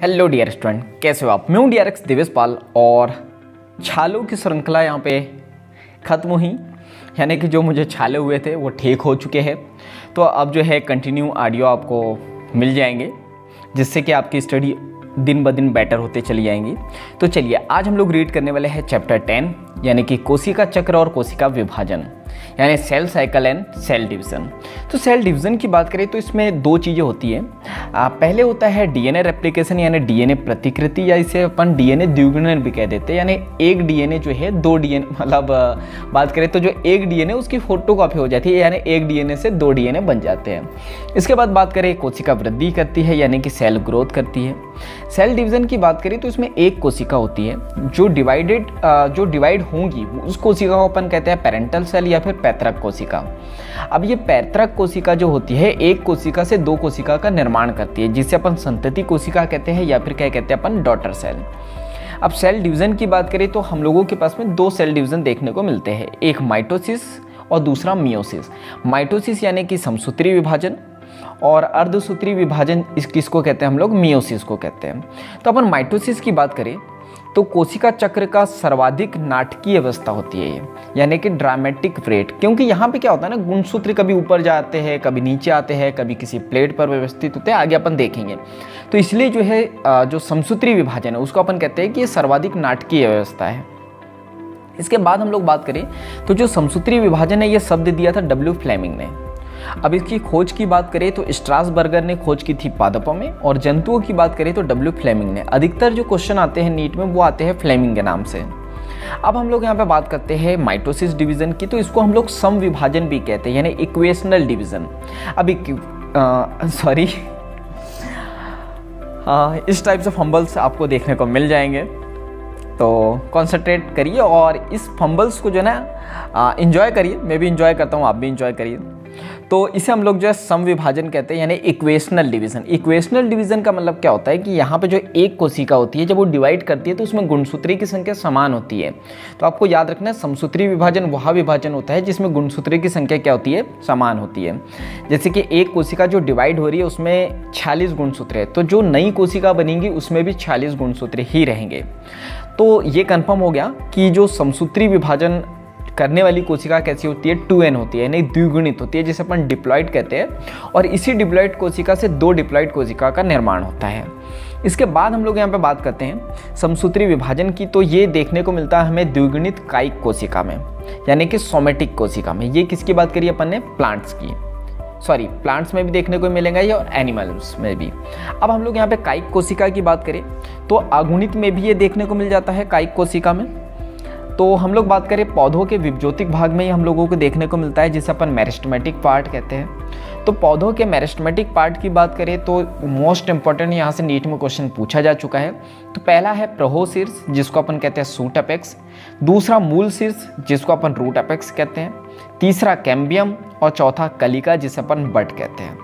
Hello dear student, कैसे हो आप। मैं हूं डीआरएक्स दिवेश पाल और छालों की श्रृंखला यहाँ पे ख़त्म हुई, यानी कि जो मुझे छाले हुए थे वो ठीक हो चुके हैं। तो अब जो है कंटिन्यू ऑडियो आपको मिल जाएंगे, जिससे कि आपकी स्टडी दिन ब दिन बेटर होते चली जाएंगी। तो चलिए आज हम लोग रीड करने वाले हैं चैप्टर 10, यानी कि कोशिका चक्र और कोशिका विभाजन, यानी cell cycle and cell division. तो सेल डिवीज़न की बात करें तो इसमें दो चीज़ें होती हैं। पहले होता है डीएनए रेप्लिकेशन, यानी डीएनए प्रतिकृति, या इसे अपन डीएनए द्विगुणन भी कह देते हैं। यानी एक डीएनए जो है दो डीएनए, मतलब बात करें तो जो एक डीएनए उसकी फोटोकॉपी हो जाती है, यानी एक डीएनए से दो डीएनए बन जाते हैं। इसके बाद बात करें कोशिका वृद्धि करती है, यानी कि सेल ग्रोथ करती है। सेल डिवीज़न की बात करें तो इसमें एक कोशिका होती है जो डिवाइड होंगी, उस कोशिका को अपन कहते हैं पेरेंटल सेल या फिर पैतृक कोशिका। अब ये पैतृक कोशिका जो होती है एक कोशिका से दो कोशिका का निर्माण करती है, जिसे अपन संतति कोशिका कहते हैं या फिर क्या कहते हैं अपन डॉटर सेल। अब सेल डिवीज़न की बात करें तो हम लोगों के पास में दो सेल डिवीज़न देखने को मिलते हैं, एक माइटोसिस और दूसरा मियोसिस। माइटोसिस यानी कि समसूत्री विभाजन और अर्धसूत्री विभाजन किसको कहते हैं हम लोग, मियोसिस को कहते हैं। तो अपन माइटोसिस की बात करें तो कोशिका चक्र का सर्वाधिक नाटकीय अवस्था होती है ये, यानी कि ड्रामेटिक रेट। क्योंकि यहाँ पे क्या होता है ना, गुणसूत्र कभी ऊपर जाते हैं, कभी नीचे आते हैं, कभी किसी प्लेट पर व्यवस्थित होते हैं, आगे अपन देखेंगे। तो इसलिए जो है जो समसूत्री विभाजन है उसको अपन कहते हैं कि ये सर्वाधिक नाटकीय अवस्था है। इसके बाद हम लोग बात करें तो जो समसूत्री विभाजन है ये शब्द दिया था डब्ल्यू फ्लेमिंग ने। अब इसकी खोज की बात करें तो स्ट्रासबर्गर ने खोज की थी पादपों में, और जंतुओं की बात करें तो डब्ल्यू फ्लेमिंग ने। अधिकतर जो क्वेश्चन आते हैं नीट में वो आते हैं फ्लेमिंग के नाम से। अब हम लोग यहाँ पे बात करते हैं माइटोसिस डिवीजन की, तो इसको हम लोग सम विभाजन भी कहते हैं, यानी इक्वेशनल डिवीजन। अब इस टाइप से फंबल्स आपको देखने को मिल जाएंगे, तो कॉन्सेंट्रेट करिए और इस फंबल्स को जो है ना इंजॉय करिए। मैं भी इंजॉय करता हूँ, आप भी इंजॉय करिए। तो इसे हम लोग जो है सम विभाजन कहते हैं, यानी इक्वेशनल डिवीज़न। इक्वेशनल डिवीज़न का मतलब क्या होता है कि यहाँ पे जो एक कोशिका होती है जब वो डिवाइड करती है तो उसमें गुणसूत्री की संख्या समान होती है। तो आपको याद रखना है समसूत्री विभाजन वह विभाजन होता है जिसमें गुणसूत्री की संख्या क्या होती है, समान होती है। जैसे कि एक कोशिका जो डिवाइड हो रही है उसमें 46 गुणसूत्र है, तो जो नई कोशिका बनेंगी उसमें भी 46 गुणसूत्र ही रहेंगे। तो ये कन्फर्म हो गया कि जो समसूत्री विभाजन करने वाली कोशिका कैसी होती है, 2n होती है, यानी द्विगुणित होती है, जिसे अपन डिप्लॉइड कहते हैं। और इसी डिप्लॉइड कोशिका से दो डिप्लॉइड कोशिका का निर्माण होता है। इसके बाद हम लोग यहाँ पे बात करते हैं समसूत्री विभाजन की, तो ये देखने को मिलता है हमें द्विगुणित कायिक कोशिका में, यानी कि सोमेटिक कोशिका में। ये किसकी बात करी अपन ने, प्लांट्स की। सॉरी, प्लांट्स में भी देखने को मिलेगा ये और एनिमल्स में भी। अब हम लोग यहाँ पे कायिक कोशिका की बात करें तो अगुणित में भी ये देखने को मिल जाता है कायिक कोशिका में। तो हम लोग बात करें पौधों के विभज्योतिक भाग में ही हम लोगों को देखने को मिलता है, जिसे अपन मेरिस्टेमेटिक पार्ट कहते हैं। तो पौधों के मेरिस्टेमेटिक पार्ट की बात करें तो मोस्ट इंपॉर्टेंट यहाँ से नीट में क्वेश्चन पूछा जा चुका है। तो पहला है प्रोहोशीर्ष, जिसको अपन कहते हैं सूट अपेक्स। दूसरा मूल शीर्ष, जिसको अपन रूट अपेक्स कहते हैं। तीसरा कैम्बियम और चौथा कलिका, जिसे अपन बड कहते हैं।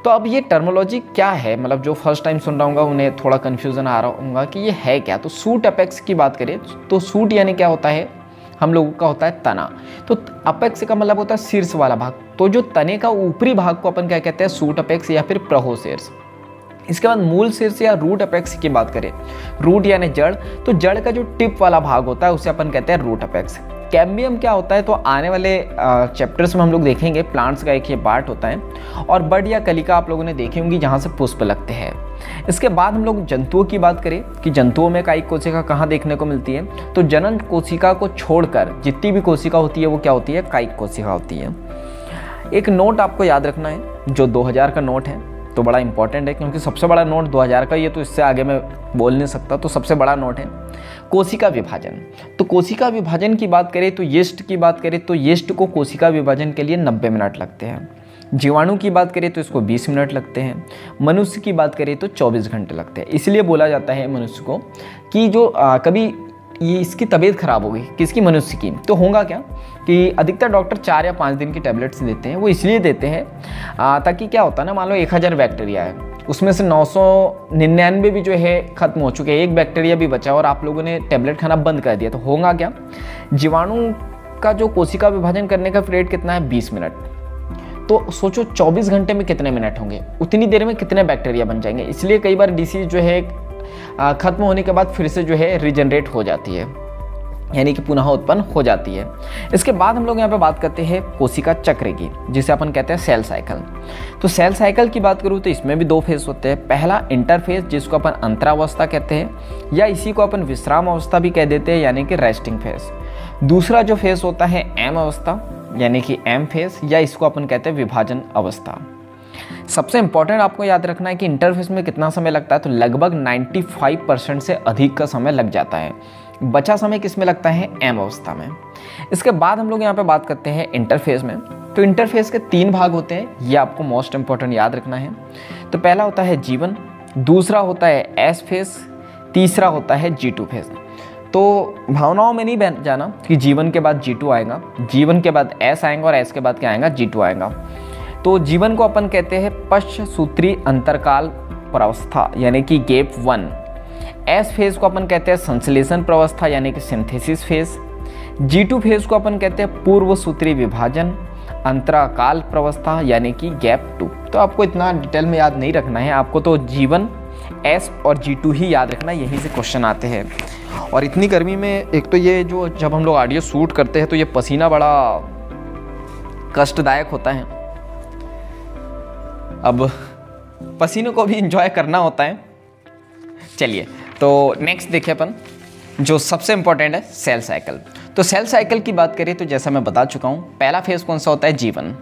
तो अब ये टर्मोलॉजी क्या है, मतलब जो फर्स्ट टाइम सुन रहा हूँ उन्हें थोड़ा कन्फ्यूजन आ रहा होगा कि ये है क्या। तो सूट अपेक्स की बात करें तो सूट यानी क्या होता है, हम लोगों का होता है तना। तो अपेक्स का मतलब होता है शीर्ष वाला भाग। तो जो तने का ऊपरी भाग को अपन क्या कहते हैं, सूट अपेक्स या फिर प्रोहोशीर्ष। इसके बाद मूल शीर्ष या रूट अपेक्स की बात करें, रूट यानी जड़, तो जड़ का जो टिप वाला भाग होता है उसे अपन कहते हैं रूट अपेक्स। कैम्बियम क्या होता है, तो आने वाले चैप्टर्स में हम लोग देखेंगे, प्लांट्स का एक ये पार्ट होता है। और बड या कलिका आप लोगों ने देखी होंगी जहाँ से पुष्प लगते हैं। इसके बाद हम लोग जंतुओं की बात करें कि जंतुओं में कायिक कोशिका कहाँ देखने को मिलती है, तो जनन कोशिका को छोड़कर जितनी भी कोशिका होती है वो क्या होती है, कायिक कोशिका होती है। एक नोट आपको याद रखना है, जो 2000 का नोट है तो बड़ा इंपॉर्टेंट है, क्योंकि सबसे बड़ा नोट 2000 का ही है, तो इससे आगे मैं बोल नहीं सकता। तो सबसे बड़ा नोट है कोशिका विभाजन। तो कोशिका विभाजन की बात करें तो यीस्ट की बात करें तो यीस्ट को कोशिका विभाजन के लिए 90 मिनट लगते हैं। जीवाणु की बात करें तो इसको 20 मिनट लगते हैं। मनुष्य की बात करें तो 24 घंटे लगते हैं। इसलिए बोला जाता है मनुष्य को कि जो कभी ये इसकी तबीयत खराब हो गई, किसकी, मनुष्य की, तो होगा क्या कि अधिकतर डॉक्टर 4 या 5 दिन की टैबलेट्स देते हैं। वो इसलिए देते हैं ताकि क्या होता है ना, मान लो 1000 बैक्टीरिया है, उसमें से 999 भी जो है ख़त्म हो चुके हैं, एक बैक्टीरिया भी बचा और आप लोगों ने टैबलेट खाना बंद कर दिया, तो होगा क्या, जीवाणु का जो कोशिका विभाजन करने का पीरियड कितना है, 20 मिनट। तो सोचो 24 घंटे में कितने मिनट होंगे, उतनी देर में कितने बैक्टीरिया बन जाएंगे। इसलिए कई बार डिसीज जो है खत्म होने के बाद फिर से जो है रीजनरेट हो जाती है, यानी कि पुनः उत्पन्न हो जाती है। इसके बाद हम लोग यहाँ पे बात करते हैं कोशिका चक्र की, जिसे अपन कहते हैं सेल साइकिल। तो सेल साइकिल की बात करूँ तो इसमें भी 2 फेज होते हैं। पहला इंटरफेज, जिसको अपन अंतरावस्था कहते हैं, या इसी को अपन विश्राम अवस्था भी कह देते हैं, यानी कि रेस्टिंग फेज। दूसरा जो फेज होता है एम अवस्था, यानी कि एम फेज, या इसको अपन कहते हैं विभाजन अवस्था। सबसे इंपॉर्टेंट आपको याद रखना है कि इंटरफेज में कितना समय लगता है, तो लगभग 95% से अधिक का समय लग जाता है। बचा समय किस में लगता है, एम अवस्था में। इसके बाद हम लोग यहाँ पे बात करते हैं इंटरफेज में। तो इंटरफेज के 3 भाग होते हैं, ये आपको मोस्ट इंपॉर्टेंट याद रखना है। तो पहला होता है जीवन, दूसरा होता है एस फेज, तीसरा होता है G2 फेज। तो भावनाओं में नहीं जाना कि जीवन के बाद G2 आएगा, जीवन के बाद एस आएगा और एस के बाद क्या आएगा, G2 आएगा। तो जीवन को अपन कहते हैं पश्च सूत्री अंतरकाल प्रावस्था, यानी कि गैप 1। एस फेज को अपन कहते हैं संश्लेषण प्रावस्था, यानी कि सिंथेसिस फेज। G2 फेज को अपन कहते हैं पूर्व सूत्री विभाजन अंतराकाल प्रावस्था, यानी कि गैप 2। तो आपको इतना डिटेल में याद नहीं रखना है, आपको तो जीवन, एस और G2 ही याद रखना, यहीं से क्वेश्चन आते हैं। और इतनी गर्मी में एक तो ये जो जब हम लोग ऑडियो शूट करते हैं तो ये पसीना बड़ा कष्टदायक होता है। अब पसीने को भी एंजॉय करना होता है। चलिए, तो नेक्स्ट देखिए अपन, जो सबसे इंपॉर्टेंट है सेल साइकिल। तो सेल साइकिल की बात करें तो जैसा मैं बता चुका हूँ, पहला फेज कौन सा होता है, जीवन।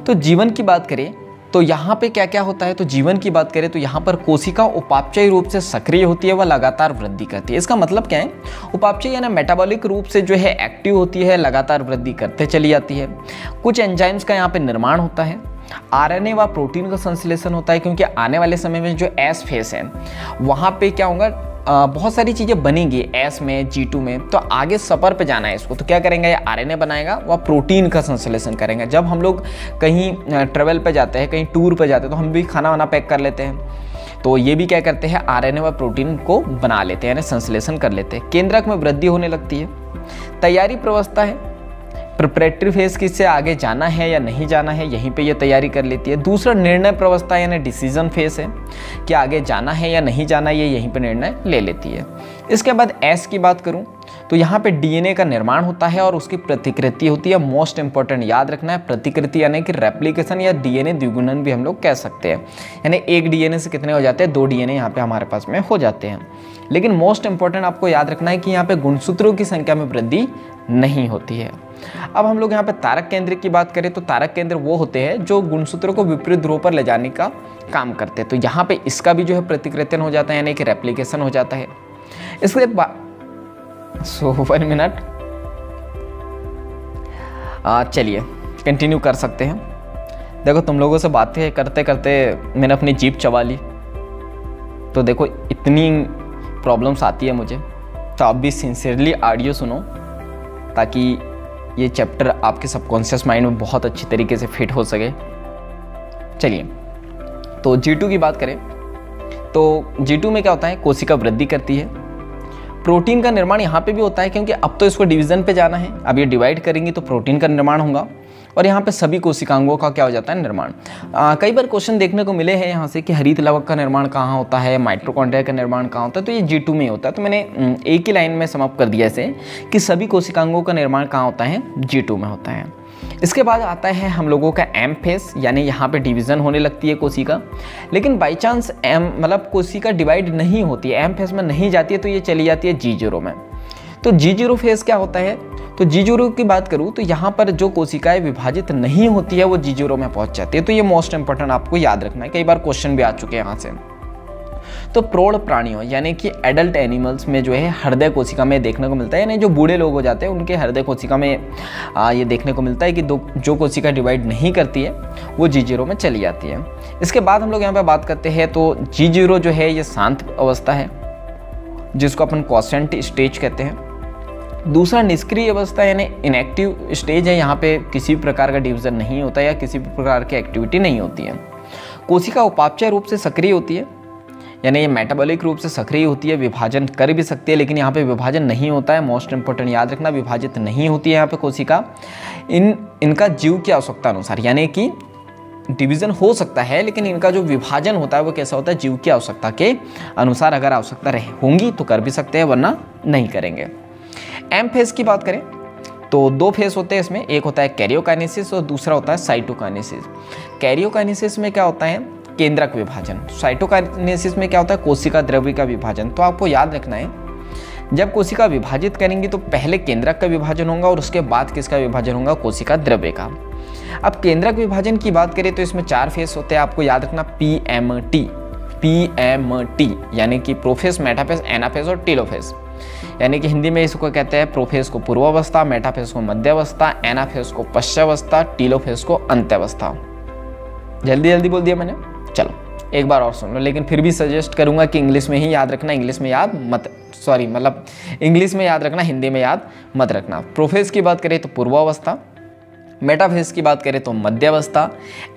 तो जीवन की बात करें तो यहाँ पे क्या क्या होता है, तो जीवन की बात करें तो यहाँ पर कोशिका उपापचयी रूप से सक्रिय होती है, वह लगातार वृद्धि करती है। इसका मतलब क्या है, उपापचयी यानी मेटाबॉलिक रूप से जो है एक्टिव होती है, लगातार वृद्धि करते चली जाती है। कुछ एंजाइम्स का यहाँ पे निर्माण होता है, आरएनए व प्रोटीन का संश्लेषण होता है, क्योंकि आने वाले समय में जो एस फेज है वहाँ पे क्या होगा, बहुत सारी चीज़ें बनेंगी एस में, G2 में। तो आगे सफ़र पे जाना है इसको, तो क्या करेंगे, ये आरएनए बनाएगा, वह प्रोटीन का संश्लेषण करेंगे। जब हम लोग कहीं ट्रेवल पे जाते हैं, कहीं टूर पे जाते हैं, तो हम भी खाना वाना पैक कर लेते हैं, तो ये भी क्या करते हैं, आरएनए व प्रोटीन को बना लेते हैं, यानी संश्लेषण कर लेते हैं। केंद्रक में वृद्धि होने लगती है। तैयारी प्रावस्था है, प्रिपरेटरी फेज किससे आगे जाना है या नहीं जाना है, यहीं पे ये तैयारी कर लेती है। दूसरा निर्णय प्रावस्था यानी डिसीजन फेज है, कि आगे जाना है या नहीं जाना, ये यहीं पे निर्णय ले लेती है। इसके बाद एस की बात करूं तो यहाँ पे डीएनए का निर्माण होता है और उसकी प्रतिकृति होती है। मोस्ट इंपॉर्टेंट याद रखना है, प्रतिकृति यानी कि रेप्लिकेशन या डीएनए द्विगुणन भी हम लोग कह सकते हैं, यानी एक डीएनए से कितने हो जाते हैं, 2 डीएनए यहाँ पे हमारे पास में हो जाते हैं। लेकिन मोस्ट इंपॉर्टेंट आपको याद रखना है कि यहाँ पे गुणसूत्रों की संख्या में वृद्धि नहीं होती है। अब हम लोग यहाँ पे तारक केंद्र की बात करें तो तारक केंद्र वो होते हैं जो गुणसूत्रों को विपरीत ध्रुव पर ले जाने का काम करते हैं। तो यहाँ पे इसका भी जो है प्रतिकृतन हो जाता है, यानी कि रेप्लिकेशन हो जाता है। इसके बाद 1 मिनट, चलिए कंटिन्यू कर सकते हैं। देखो तुम लोगों से बातें करते करते मैंने अपनी जीभ चबा ली, तो देखो इतनी प्रॉब्लम्स आती है मुझे। तो आप भी सिंसियरली ऑडियो सुनो, ताकि ये चैप्टर आपके सबकॉन्शियस माइंड में बहुत अच्छी तरीके से फिट हो सके। चलिए, तो G2 की बात करें तो G2 में क्या होता है, कोशिका वृद्धि करती है। प्रोटीन का निर्माण यहाँ पे भी होता है, क्योंकि अब तो इसको डिवीजन पे जाना है, अब ये डिवाइड करेंगे तो प्रोटीन का निर्माण होगा, और यहाँ पे सभी कोशिकांगों का क्या हो जाता है, निर्माण। कई बार क्वेश्चन देखने को मिले हैं यहाँ से कि हरित लवक का निर्माण कहाँ होता है, माइटोकॉन्ड्रिया का निर्माण कहाँ होता है, तो ये G2 में होता है। तो मैंने एक ही लाइन में समाप्त कर दिया इसे कि सभी कोशिकांगों का निर्माण कहाँ होता है, G2 में होता है। इसके बाद आता है हम लोगों का एम फेज, यानी यहाँ पे डिवीज़न होने लगती है कोशिका। लेकिन बाई चांस एम मतलब कोशिका डिवाइड नहीं होती है, एम फेज में नहीं जाती है, तो ये चली जाती है G0 में। तो G0 फेज क्या होता है, तो G0 की बात करूँ तो यहाँ पर जो कोशिकाएं विभाजित नहीं होती है वो G0 में पहुँच जाती है। तो ये मोस्ट इंपॉर्टेंट आपको याद रखना है, कई बार क्वेश्चन भी आ चुके हैं यहाँ से। तो प्रौढ़ प्राणियों यानी कि एडल्ट एनिमल्स में जो है हृदय कोशिका में देखने को मिलता है, यानी जो बूढ़े लोग हो जाते हैं उनके हृदय कोशिका में ये देखने को मिलता है कि जो कोशिका डिवाइड नहीं करती है वो G0 में चली जाती है। इसके बाद हम लोग यहाँ पे बात करते हैं तो G0 जो है ये शांत अवस्था है, जिसको अपन क्वासेंट स्टेज कहते हैं। दूसरा निष्क्रिय अवस्था यानी इनएक्टिव स्टेज है, यहाँ पे किसी भी प्रकार का डिवीजन नहीं होता या किसी भी प्रकार की एक्टिविटी नहीं होती है। कोशिका उपापचय रूप से सक्रिय होती है, यानी ये मेटाबॉलिक रूप से सक्रिय होती है, विभाजन कर भी सकती है, लेकिन यहाँ पे विभाजन नहीं होता है। मोस्ट इंपॉर्टेंट याद रखना, विभाजित नहीं होती है यहाँ पे कोशिका। इनका जीव की आवश्यकता अनुसार, यानी कि डिवीज़न हो सकता है, लेकिन इनका जो विभाजन होता है वो कैसा होता है, जीव की आवश्यकता के अनुसार। अगर आवश्यकता रहे होंगी तो कर भी सकते हैं, वरना नहीं करेंगे। एम फेज की बात करें तो 2 फेज होते हैं इसमें, एक होता है कैरियोकाइनेसिस और दूसरा होता है साइटोकाइनेसिस। कैरियोकाइनेसिस में क्या होता है, केंद्रक विभाजन। साइटोकाइनेसिस में क्या होता है, कोशिका द्रव्य का विभाजन। तो आपको याद रखना है, जब कोशिका विभाजित करेंगी तो पहले केंद्रक का विभाजन होगा और उसके बाद किसका विभाजन होगा, कोशिका द्रव्य का। अब केंद्रक विभाजन की बात करें तो इसमें 4 फेज होते हैं, आपको याद रखना PMT। PMT यानी कि प्रोफेज, मेटाफेज, एनाफेज और टेलोफेज। यानी कि हिंदी में इसको कहते हैं प्रोफेज को पूर्वावस्था, मेटाफेज को मध्यावस्था, एनाफेज को पश्चावस्था, टेलोफेज को अंत्यावस्था। जल्दी जल्दी बोल दिया मैंने, चलो एक बार और सुन लो, लेकिन फिर भी सजेस्ट करूंगा कि इंग्लिश में ही याद रखना, इंग्लिश में याद मत, सॉरी मतलब इंग्लिश में याद रखना, हिंदी में याद मत रखना। प्रोफेज की बात करें तो पूर्वावस्था, मेटाफेज की बात करें तो मध्यावस्था,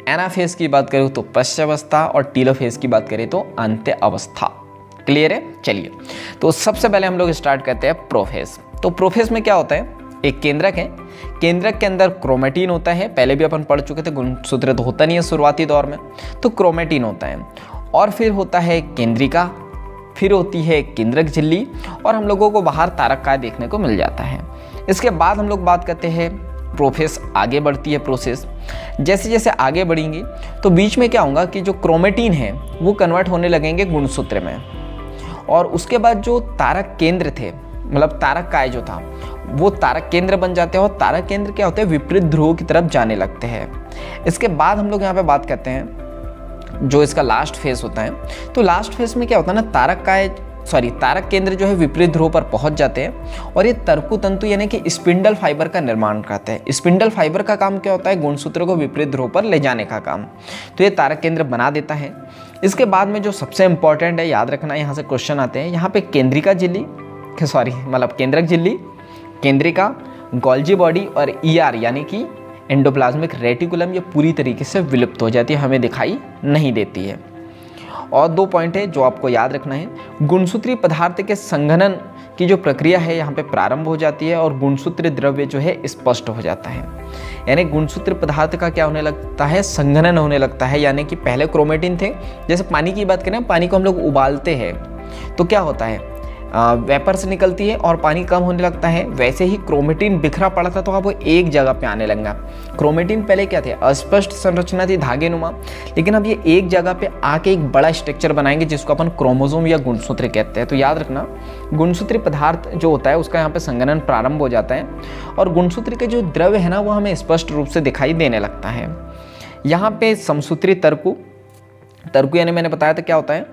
एनाफेज की बात करें तो पश्चावस्था और टेलोफेज की बात करें तो अंत्य अवस्था। क्लियर है? चलिए, तो सबसे पहले हम लोग स्टार्ट करते हैं प्रोफेज। तो प्रोफेज में क्या होता है, एक केंद्रक है, केंद्रक के अंदर क्रोमेटिन होता है। पहले भी अपन पढ़ चुके थे, गुणसूत्र तो होता नहीं है शुरुआती दौर में, तो क्रोमेटिन होता है। और फिर होता है केंद्रिका, फिर होती है केंद्रक झिल्ली, और हम लोगों को बाहर तारककाय देखने को मिल जाता है। इसके बाद हम लोग बात करते हैं प्रोफेज, आगे बढ़ती है प्रोसेस। जैसे जैसे आगे बढ़ेंगी तो बीच में क्या होगा कि जो क्रोमेटिन है वो कन्वर्ट होने लगेंगे गुणसूत्र में, और उसके बाद जो तारक केंद्र थे, मतलब तारककाय जो था वो तारक केंद्र बन जाते हैं, और तारक केंद्र क्या होते हैं, विपरीत ध्रुव की तरफ जाने लगते हैं। इसके बाद हम लोग यहाँ पे बात करते हैं जो इसका लास्ट फेज होता है। तो लास्ट फेज में क्या होता है ना, तारक केंद्र जो है विपरीत ध्रुव पर पहुंच जाते हैं, और ये तर्कु तंतु यानी कि स्पिंडल फाइबर का निर्माण करते हैं। स्पिंडल फाइबर का काम क्या होता है, गुणसूत्र को विपरीत ध्रुव पर ले जाने का काम। तो ये तारक केंद्र बना देता है। इसके बाद में जो सबसे इंपॉर्टेंट है, याद रखना, यहाँ से क्वेश्चन आते हैं। यहाँ पे केंद्रिका झिल्ली, मतलब केंद्रक झिल्ली, केंद्रिका, गोल्जी बॉडी और ER यानी कि एंडोप्लाज्मिक रेटिकुलम, ये पूरी तरीके से विलुप्त हो जाती है, हमें दिखाई नहीं देती है। और 2 पॉइंट है जो आपको याद रखना है, गुणसूत्रीय पदार्थ के संघनन की जो प्रक्रिया है यहाँ पे प्रारंभ हो जाती है, और गुणसूत्र द्रव्य जो है स्पष्ट हो जाता है। यानी गुणसूत्र पदार्थ का क्या होने लगता है, संघनन होने लगता है। यानी कि पहले क्रोमेटिन थे, जैसे पानी की बात करें, पानी को हम लोग उबालते हैं तो क्या होता है, वेपर से निकलती है और पानी कम होने लगता है। वैसे ही क्रोमेटिन बिखरा पड़ा था तो अब वो एक जगह पे आने लगा। क्रोमेटिन पहले क्या थे, अस्पष्ट संरचना थी, धागे नुमा, लेकिन अब ये एक जगह पे आके एक बड़ा स्ट्रक्चर बनाएंगे जिसको अपन क्रोमोसोम या गुणसूत्र कहते हैं। तो याद रखना, गुणसूत्री पदार्थ जो होता है उसका यहाँ पे संघनन प्रारंभ हो जाता है, और गुणसूत्र के जो द्रव्य है ना वो हमें स्पष्ट रूप से दिखाई देने लगता है। यहाँ पे समसूत्री तर्कु यानी मैंने बताया था क्या होता है,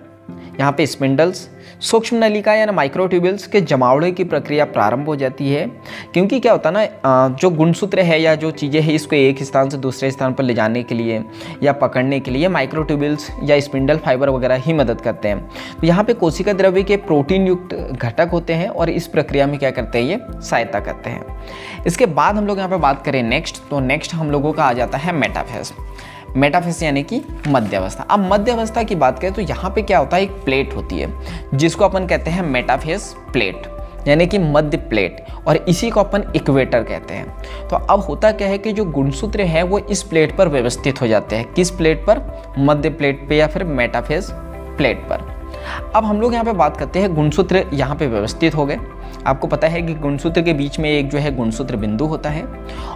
यहाँ पे स्पिंडल्स, सूक्ष्म नलिका यानी माइक्रोट्यूब्यूल्स के जमावड़े की प्रक्रिया प्रारंभ हो जाती है। क्योंकि क्या होता है ना, जो गुणसूत्र है या जो चीज़ें हैं इसको एक स्थान से दूसरे स्थान पर ले जाने के लिए या पकड़ने के लिए माइक्रोट्यूब्यूल्स या स्पिंडल फाइबर वगैरह ही मदद करते हैं। तो यहाँ पे कोशिका द्रव्य के प्रोटीन युक्त घटक होते हैं और इस प्रक्रिया में क्या करते हैं, ये सहायता करते हैं। इसके बाद हम लोग यहाँ पर बात करें नेक्स्ट, तो नेक्स्ट हम लोगों का आ जाता है मेटाफेज। मेटाफेज यानी कि मध्यावस्था। अब मध्यावस्था की बात करें तो यहाँ पे क्या होता है, एक प्लेट होती है जिसको अपन कहते हैं मेटाफेज प्लेट यानी कि मध्य प्लेट, और इसी को अपन इक्वेटर कहते हैं। तो अब होता क्या है कि जो गुणसूत्र है वो इस प्लेट पर व्यवस्थित हो जाते हैं। किस प्लेट पर, मध्य प्लेट पे या फिर मेटाफेज प्लेट पर। अब हम लोग यहाँ पे बात करते हैं, गुणसूत्र यहाँ पे व्यवस्थित हो गए। आपको पता है कि गुणसूत्र के बीच में एक जो है गुणसूत्र बिंदु होता है,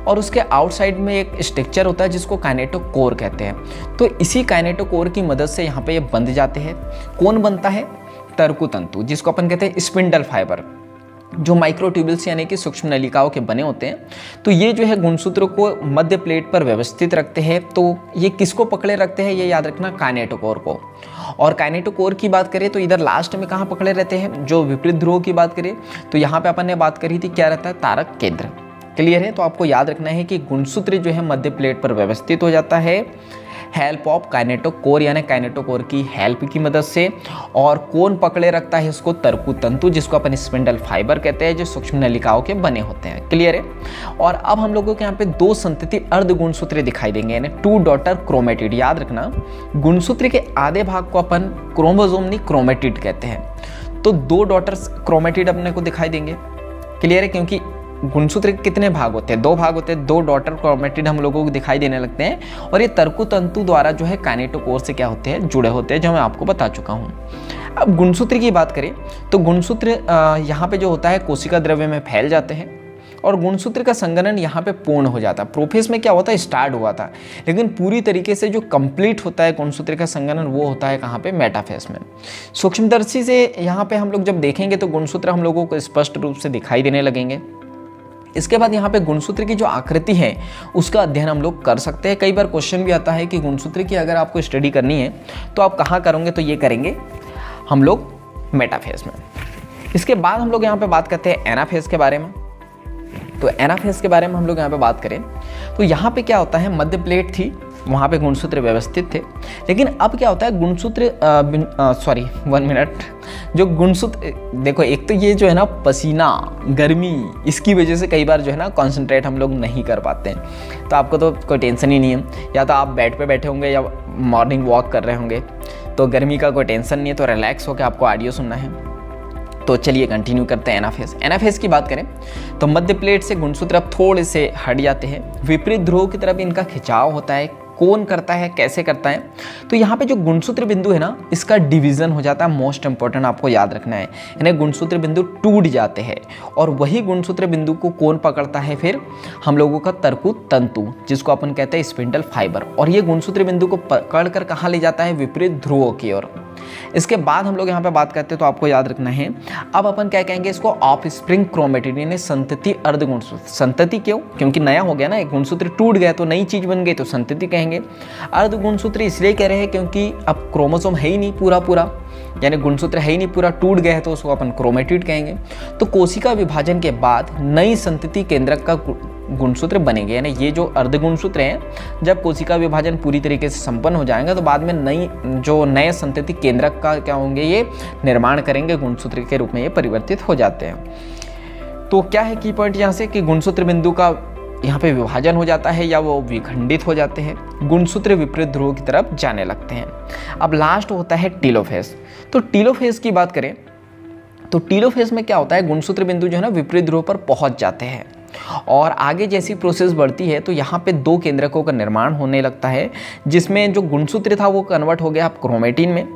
और उसके आउटसाइड में एक स्ट्रक्चर होता है जिसको काइनेटोकोर कहते हैं। तो इसी काइनेटोकोर की मदद से यहाँ पे ये बंध जाते हैं। कौन बनता है, तर्कु तंतु, जिसको अपन कहते हैं स्पिंडल फाइबर, जो माइक्रोट्यूब्यूल्स यानी कि सूक्ष्म नलिकाओं के बने होते हैं। तो ये जो है गुणसूत्र को मध्य प्लेट पर व्यवस्थित रखते हैं। तो ये किसको पकड़े रखते हैं, ये याद रखना, काइनेटोकोर को। और काइनेटोकोर की बात करें तो इधर लास्ट में कहाँ पकड़े रहते हैं, जो विपरीत ध्रुव की बात करें तो यहाँ पे अपन ने बात करी थी, क्या रहता है, तारक केंद्र। क्लियर है? तो आपको याद रखना है कि गुणसूत्र जो है मध्य प्लेट पर व्यवस्थित हो जाता है हेल्प ऑफ काइनेटोकोर यानी काइनेटोकोर की हेल्प की मदद से। और कौन पकड़े रखता है इसको, तर्कु तंतु, जिसको अपन स्पिंडल फाइबर कहते हैं, जो सूक्ष्म नलिकाओं के बने होते हैं। क्लियर है? और अब हम लोगों के यहाँ पे 2 संतति अर्ध गुणसूत्र दिखाई देंगे यानी 2 डॉटर क्रोमेटिड। याद रखना, गुणसूत्र के आधे भाग को अपन क्रोमोसोम नहीं क्रोमेटिड कहते हैं। तो 2 डॉटर क्रोमेटिड अपने को दिखाई देंगे। क्लियर है? क्योंकि गुणसूत्र के कितने भाग होते हैं? 2 भाग होते हैं। 2 डॉटर क्रोमेटिड हम लोगों को दिखाई देने लगते हैं और ये तर्कु तंतु द्वारा जो है काइनेटोकोर से क्या होते हैं, जुड़े होते हैं, जो मैं आपको बता चुका हूँ। अब गुणसूत्र की बात करें तो गुणसूत्र यहाँ पे जो होता है कोशिका द्रव्य में फैल जाते हैं और गुणसूत्र का संघनन यहाँ पे पूर्ण हो जाता है। प्रोफेज में क्या होता है, स्टार्ट हुआ था, लेकिन पूरी तरीके से जो कंप्लीट होता है गुणसूत्र का संघनन वो होता है कहाँ पे, मेटाफेज में। सूक्ष्मदर्शी से यहाँ पे हम लोग जब देखेंगे तो गुणसूत्र हम लोगों को स्पष्ट रूप से दिखाई देने लगेंगे। इसके बाद यहाँ पे गुणसूत्र की जो आकृति है उसका अध्ययन हम लोग कर सकते हैं। कई बार क्वेश्चन भी आता है कि गुणसूत्र की अगर आपको स्टडी करनी है तो आप कहाँ करोगे, तो ये करेंगे हम लोग मेटाफेज में। इसके बाद हम लोग यहाँ पे बात करते हैं एनाफेज के बारे में। तो एनाफेज के बारे में हम लोग यहाँ पे बात करें तो यहाँ पे क्या होता है, मध्य प्लेट थी, वहाँ पे गुणसूत्र व्यवस्थित थे, लेकिन अब क्या होता है गुणसूत्र सॉरी 1 मिनट, जो गुणसूत्र देखो, एक तो ये जो है ना पसीना, गर्मी, इसकी वजह से कई बार जो है ना कॉन्सेंट्रेट हम लोग नहीं कर पाते हैं। तो आपको तो कोई टेंशन ही नहीं है, या तो आप बेड पे बैठे होंगे या मॉर्निंग वॉक कर रहे होंगे, तो गर्मी का कोई टेंशन नहीं है, तो रिलैक्स होकर आपको ऑडियो सुनना है। तो चलिए कंटिन्यू करते हैं एनाफेज। एनाफेज की बात करें तो मध्य प्लेट से गुणसूत्र अब थोड़े से हट जाते हैं, विपरीत ध्रुव की तरफ इनका खिंचाव होता है। कौन करता है, कैसे करता है, तो यहाँ पे जो गुणसूत्र बिंदु है ना इसका डिवीजन हो जाता है। मोस्ट इंपॉर्टेंट आपको याद रखना है, यानी गुणसूत्र बिंदु टूट जाते हैं और वही गुणसूत्र बिंदु को कौन पकड़ता है, फिर हम लोगों का तर्कु तंतु, जिसको अपन कहते हैं स्पिंडल फाइबर, और ये गुणसूत्र बिंदु को पकड़ कर कहाँ ले जाता है, विपरीत ध्रुवों की ओर। इसके बाद हम लोग यहाँ पे बात करते हैं तो आपको याद रखना है, अब अपन क्या कहेंगे इसको, ऑफ स्प्रिंग क्रोमेटिड यानी संतति अर्ध गुणसूत्र। संतति क्यों, क्योंकि नया हो गया ना, एक गुणसूत्र टूट गया तो नई चीज बन गई, तो संतति कहेंगे। अर्ध गुणसूत्र इसलिए कह रहे हैं क्योंकि अब क्रोमोसोम है ही नहीं पूरा, यानी गुणसूत्र है ही नहीं पूरा, टूट गया है, तो उसको अपन क्रोमेटिड कहेंगे। तो कोशिका विभाजन के बाद नई संतति केंद्रक का गुणसूत्र बनेंगे, यानी ये जो अर्ध गुणसूत्र हैं जब कोशिका विभाजन पूरी तरीके से संपन्न हो जाएगा तो बाद में नए संतति केंद्रक का क्या होंगे, ये निर्माण करेंगे, गुणसूत्र के रूप में ये परिवर्तित हो जाते हैं। तो क्या है की पॉइंट यहाँ से कि गुणसूत्र बिंदु का यहाँ पे विभाजन हो जाता है या वो विखंडित हो जाते हैं, गुणसूत्र विपरीत ध्रुव की तरफ जाने लगते हैं। अब लास्ट होता है टीलोफेज। तो टीलोफेज की बात करें तो टीलोफेज में क्या होता है, गुणसूत्र बिंदु जो है ना विपरीत ध्रुव पर पहुंच जाते हैं और आगे जैसी प्रोसेस बढ़ती है तो यहाँ पे 2 केंद्रकों का निर्माण होने लगता है, जिसमें जो गुणसूत्र था वो कन्वर्ट हो गया क्रोमेटिन में,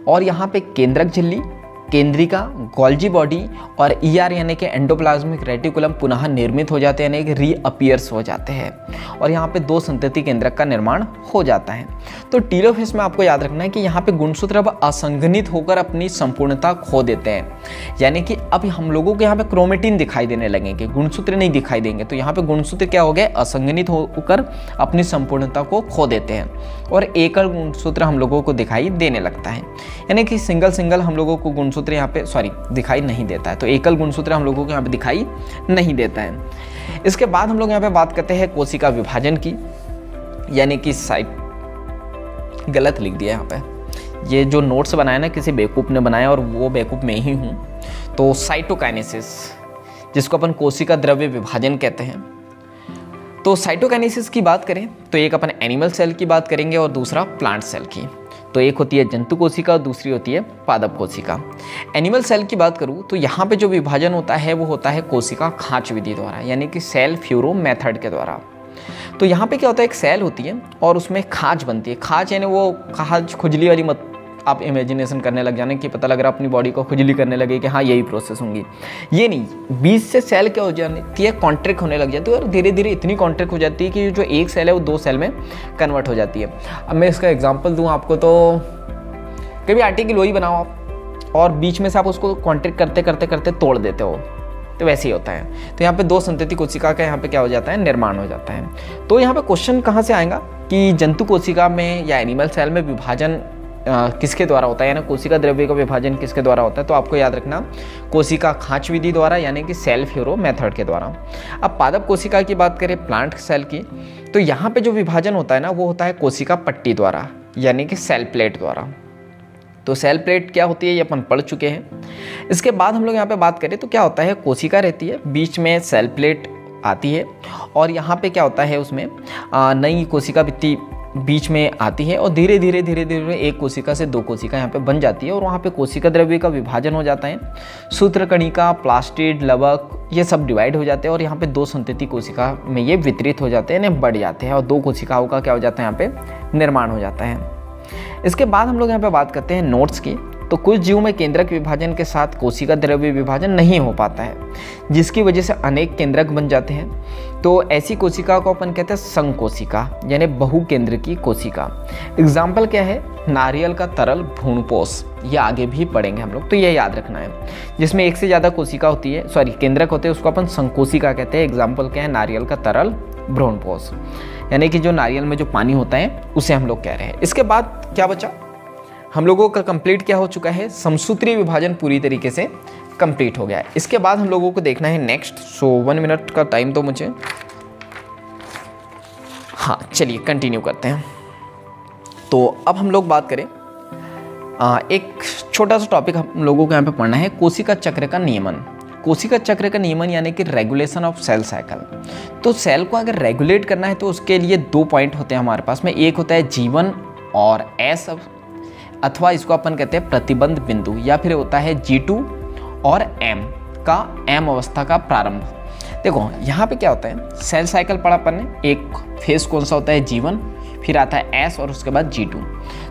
और यहाँ पे केंद्रक झिल्ली, केंद्रिका, गोल्जी बॉडी और ईआर यानी कि एंडोप्लाज्मिक रेटिकुलम पुनः निर्मित हो जाते हैं, यानी कि रीअपियर्स हो जाते हैं और यहाँ पे 2 संतति केंद्रक का निर्माण हो जाता है। तो टीलोफेज में आपको याद रखना है कि यहाँ पे गुणसूत्र अब असंघनित होकर अपनी संपूर्णता खो देते हैं, यानी कि अब हम लोगों को यहाँ पे क्रोमेटिन दिखाई देने लगेंगे, गुणसूत्र नहीं दिखाई देंगे। तो यहाँ पे गुणसूत्र क्या हो गए, असंघनित होकर अपनी संपूर्णता को खो देते हैं और एकल गुणसूत्र हम लोगों को दिखाई देने लगता है, यानी कि सिंगल हम लोगों को गुणसूत्र यहाँ पे दिखाई नहीं देता है। तो एकल गुणसूत्र हम लोगों को यहाँ पे दिखाई नहीं देता है। इसके बाद हम लोग यहाँ पे बात करते हैं कोशिका विभाजन की, यानी कि साइट गलत लिख दिया यहाँ पे, ये जो नोट्स बनाया ना किसी बेवकूफ़ ने बनाया और वो बेवकूफ़ मैं ही हूँ। तो साइटोकाइनेसिस, जिसको अपन कोशिका द्रव्य विभाजन कहते हैं। तो साइटोकाइनेसिस की बात करें तो एक अपन एनिमल सेल की बात करेंगे और दूसरा प्लांट सेल की। तो एक होती है जंतु कोशिका और दूसरी होती है पादप कोशिका। एनिमल सेल की बात करूँ तो यहाँ पे जो विभाजन होता है वो होता है कोशिका खाँच विधि द्वारा, यानी कि सेल फ्यूरो मेथड के द्वारा। तो यहाँ पे क्या होता है, एक सेल होती है और उसमें खाँच बनती है। खाँच यानी वो खाँच खुजली वाली, मत आप इमेजिनेशन करने लग जाने कि पता लग रहा है अपनी बॉडी को खुजली करने लगे कि हाँ यही प्रोसेस होंगी, ये नहीं। बीच से सेल क्या हो जाती है, कॉन्ट्रैक्ट होने लग जाती है और धीरे धीरे इतनी कॉन्ट्रैक्ट हो जाती है कि जो एक सेल है वो 2 सेल में कन्वर्ट हो जाती है। अब मैं इसका एग्जाम्पल दूँ आपको, तो कभी आटे की लोई बनाओ आप और बीच में से आप उसको कॉन्ट्रैक्ट करते करते करते तोड़ देते हो, तो वैसे ही होता है। तो यहाँ पे 2 संतति कोशिका का यहाँ पे क्या हो जाता है, निर्माण हो जाता है। तो यहाँ पे क्वेश्चन कहाँ से आएगा कि जंतु कोशिका में या एनिमल सेल में विभाजन किसके द्वारा होता है, यानी कोशिका द्रव्य का विभाजन किसके द्वारा होता है। तो आपको याद रखना कोशिका खाँच विधि द्वारा, यानी कि सेल फ्यूरो मेथड के द्वारा। अब पादप कोशिका की बात करें प्लांट सेल की, तो यहाँ पे जो विभाजन होता है ना वो होता है कोशिका पट्टी द्वारा, यानी कि सेल प्लेट द्वारा। तो सेल प्लेट क्या होती है ये अपन पढ़ चुके हैं। इसके बाद हम लोग यहाँ पे बात करें तो क्या होता है, कोशिका रहती है, बीच में सेल प्लेट आती है और यहाँ पे क्या होता है, उसमें नई कोशिका भित्ति बीच में आती है और धीरे धीरे एक कोशिका से दो कोशिका यहाँ पे बन जाती है और वहाँ पे कोशिका द्रव्य का विभाजन हो जाता है। सूत्रकणिका, प्लास्टिड, लवक ये सब डिवाइड हो जाते हैं और यहाँ पे दो संतति कोशिका में ये वितरित हो जाते हैं, यानी बढ़ जाते हैं और दो कोशिकाओं का क्या हो जाता है, यहाँ पे निर्माण हो जाता है। इसके बाद हम लोग यहाँ पे बात करते हैं नोट्स की। तो कुछ जीवों में केंद्रक विभाजन के साथ कोशिका द्रव्य विभाजन नहीं हो पाता है, जिसकी वजह से अनेक केंद्रक बन जाते हैं। तो ऐसी कोशिका को अपन कहते हैं संकोशिका, यानी बहुकेंद्र की कोशिका। एग्जाम्पल क्या है, नारियल का तरल भ्रूणपोष, ये आगे भी पढ़ेंगे हम लोग, तो ये याद रखना है। जिसमें एक से ज़्यादा कोशिका होती है, सॉरी केंद्रक होते हैं, उसको अपन संकोशिका कहते हैं। एग्जाम्पल क्या है, नारियल का तरल भ्रूणपोष, यानी कि जो नारियल में जो पानी होता है उसे हम लोग कह रहे हैं। इसके बाद क्या बचा, हम लोगों का कंप्लीट क्या हो चुका है, समसूत्रीय विभाजन पूरी तरीके से कंप्लीट हो गया है। इसके बाद हम लोगों को देखना है नेक्स्ट। सो 1 मिनट का टाइम तो मुझे, हाँ चलिए कंटिन्यू करते हैं। तो अब हम लोग बात करें, एक छोटा सा टॉपिक हम लोगों को यहाँ पे पढ़ना है, कोशिका चक्र का नियमन। कोशिका चक्र का नियमन यानी कि रेगुलेशन ऑफ सेल साइकिल। तो सेल को अगर रेगुलेट करना है तो उसके लिए 2 पॉइंट होते हैं हमारे पास में, एक होता है G1 और S, अथवा इसको अपन कहते हैं प्रतिबंध बिंदु, या फिर होता है G2 और M का M अवस्था का प्रारंभ। देखो यहाँ पे क्या होता है, सेल साइकिल पढ़ा अपन ने, एक फेज कौन सा होता है G1, फिर आता है S और उसके बाद G2।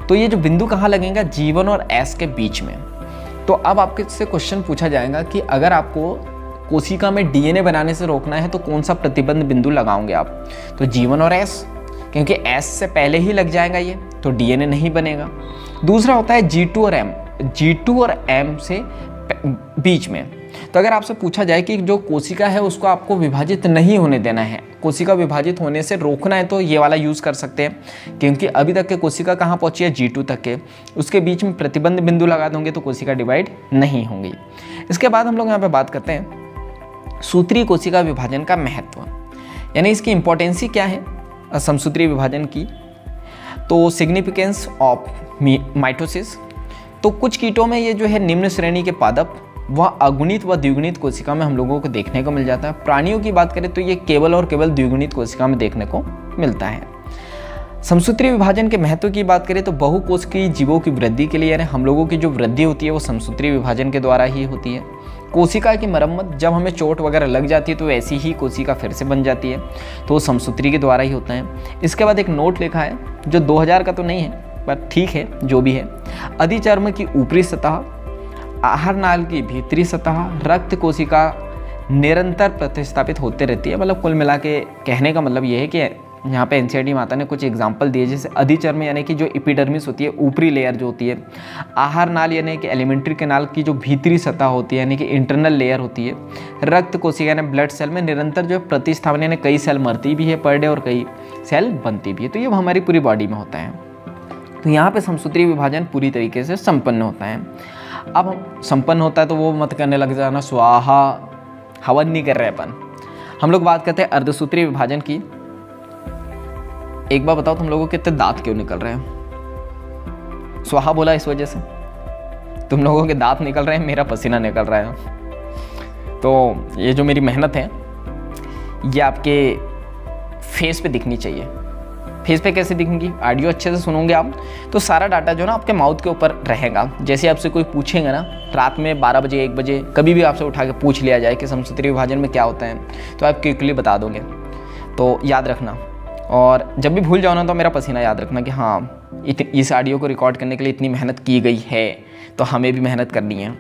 तो ये जो बिंदु कहाँ लगेगा, G1 और S के बीच में। तो अब आपके से क्वेश्चन पूछा जाएगा कि अगर आपको कोशिका में DNA बनाने से रोकना है तो कौन सा प्रतिबंध बिंदु लगाओगे आप, तो G1 और S, क्योंकि S से पहले ही लग जाएगा ये, तो DNA नहीं बनेगा। दूसरा होता है G2 और M, G2 और M से बीच में। तो अगर आपसे पूछा जाए कि जो कोशिका है उसको आपको विभाजित नहीं होने देना है, कोशिका विभाजित होने से रोकना है, तो ये वाला यूज़ कर सकते हैं, क्योंकि अभी तक के कोशिका कहाँ पहुँची है, G2 तक के, उसके बीच में प्रतिबंध बिंदु लगा दोगे तो कोशिका डिवाइड नहीं होंगी। इसके बाद हम लोग यहाँ पे बात करते हैं सूत्रीय कोशिका विभाजन का महत्व, यानी इसकी इंपॉर्टेंसी क्या है समसूत्रीय विभाजन की। तो सिग्निफिकेंस ऑफ माइटोसिस, तो कुछ कीटों में ये जो है निम्न श्रेणी के पादप वह अगुणित व द्विगुणित कोशिका में हम लोगों को देखने को मिल जाता है। प्राणियों की बात करें तो ये केवल और केवल द्विगुणित कोशिका में देखने को मिलता है। समसूत्रीय विभाजन के महत्व की बात करें तो बहुकोशिकीय जीवों की वृद्धि के लिए, यानी हम लोगों की जो वृद्धि होती है वो समसूत्रीय विभाजन के द्वारा ही होती है। कोशिका की मरम्मत, जब हमें चोट वगैरह लग जाती है तो ऐसी ही कोशिका फिर से बन जाती है, तो वो समसूत्री के द्वारा ही होता है। इसके बाद एक नोट लिखा है जो 2000 का तो नहीं है पर ठीक है जो भी है, अधिचर्म की ऊपरी सतह, आहार नाल की भीतरी सतह, रक्त कोशिका निरंतर प्रतिस्थापित होते रहती है। मतलब कुल मिला के कहने का मतलब ये है कि यहाँ पे एनसीईआरटी माता ने कुछ एग्जाम्पल दिए, जैसे अधिचर्म यानी कि जो एपिडर्मिस होती है, ऊपरी लेयर जो होती है, आहार नाल यानी कि एलिमेंट्री कैनाल की जो भीतरी सतह होती है यानी कि इंटरनल लेयर होती है, रक्त कोशिका यानी ब्लड सेल में निरंतर जो प्रतिस्थापन यानी कई सेल मरती भी है पर डे और कई सेल बनती भी है, तो ये हमारी पूरी बॉडी में होता है। तो यहाँ पे समसूत्री विभाजन पूरी तरीके से संपन्न होता है। अब संपन्न होता है तो वो मत करने लग जाना स्वाहा, हवन नहीं कर रहे अपन। हम लोग बात करते हैं अर्धसूत्री विभाजन की। एक बार बताओ तुम लोगों के कितने दांत क्यों निकल रहे हैं? स्वाहा बोला इस वजह से, तुम लोगों के दांत निकल रहे हैं, मेरा पसीना निकल रहा है। तो ये जो मेरी मेहनत है ये आपके फेस पे दिखनी चाहिए। फेस पे कैसे दिखेंगी? ऑडियो अच्छे से सुनोगे आप तो सारा डाटा जो ना आपके माउथ के ऊपर रहेगा। जैसे आपसे कोई पूछेगा ना रात में 12 बजे 1 बजे कभी भी आपसे उठा के पूछ लिया जाए कि समसूत्री विभाजन में क्या होता है तो आप क्विकली बता दोगे, तो याद रखना। और जब भी भूल जाओ ना तो मेरा पसीना याद रखना कि हाँ इस ऑडियो को रिकॉर्ड करने के लिए इतनी मेहनत की गई है तो हमें भी मेहनत करनी है।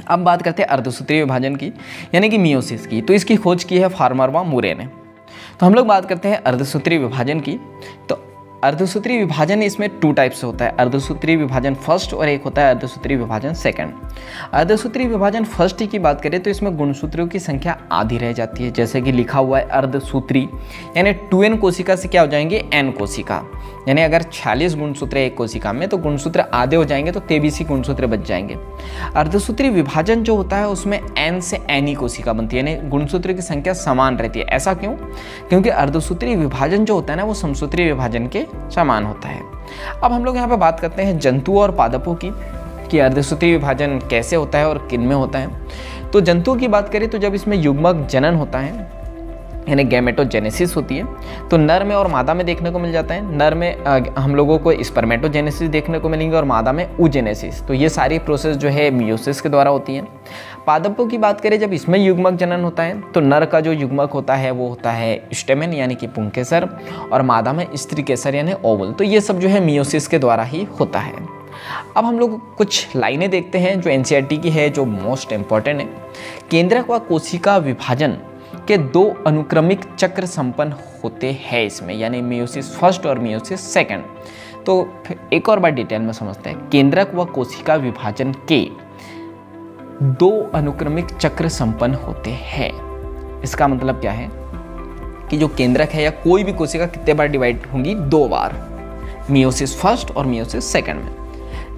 अब बात करते हैं अर्धसूत्रीय विभाजन की यानी कि मियोसिस की। तो इसकी खोज की है फार्मर व मुरे ने। तो हम लोग बात करते हैं अर्धसूत्रीय विभाजन की। तो अर्धसूत्रीय विभाजन इसमें 2 टाइप से होता है, अर्धसूत्रीय विभाजन फर्स्ट और एक होता है अर्धसूत्रीय विभाजन सेकंड। अर्धसूत्रीय विभाजन फर्स्ट की बात करें तो इसमें गुणसूत्रों की संख्या आधी रह जाती है, जैसे कि लिखा हुआ है अर्धसूत्री यानी 2n कोशिका से क्या हो जाएंगे n कोशिका, यानी अगर 46 गुणसूत्र एक कोशिका में तो गुणसूत्र आधे हो जाएंगे तो 23 ही गुणसूत्र बच जाएंगे। अर्धसूत्रीय विभाजन जो होता है उसमें n से n ही कोशिका बनती है, यानी गुणसूत्र की संख्या समान रहती है। ऐसा क्यों? क्योंकि अर्धसूत्रीय विभाजन जो होता है ना वो समसूत्रीय विभाजन के समान होता है। अब हम लोग यहाँ पे बात करते हैं जंतुओं और पादपों की कि अर्धसूत्रीय विभाजन कैसे होता है और किन में होता है। तो जंतुओं की बात करें तो जब इसमें युग्मक जनन होता है यानी गैमेटोजेनेसिस होती है। तो नर में और मादा में देखने को मिल जाता है। नर में हम लोगों को स्पर्मेटोजेनेसिस देखने को मिलेंगे और मादा में oogenesis। तो ये सारी प्रोसेस जो है मियोसिस के द्वारा होती है। पादपों की बात करें, जब इसमें युग्मक जनन होता है तो नर का जो युग्मक होता है वो होता है स्टेमेन यानी कि पुंकेसर, और मादा में स्त्री केसर यानी ओवल। तो ये सब जो है मियोसिस के द्वारा ही होता है। अब हम लोग कुछ लाइनें देखते हैं जो एनसीईआरटी की है, जो मोस्ट इंपॉर्टेंट है। केंद्रक व कोशिका विभाजन के 2 अनुक्रमिक चक्र संपन्न होते हैं इसमें, यानी मियोसिस फर्स्ट और मियोसिस सेकंड। तो फिर एक और बार डिटेल में समझते हैं। केंद्रक व कोशिका विभाजन के 2 अनुक्रमिक चक्र संपन्न होते हैं। इसका मतलब क्या है कि जो केंद्रक है या कोई भी कोशिका कितने बार डिवाइड होंगी? 2 बार, मियोसिस फर्स्ट और मियोसिस सेकंड में।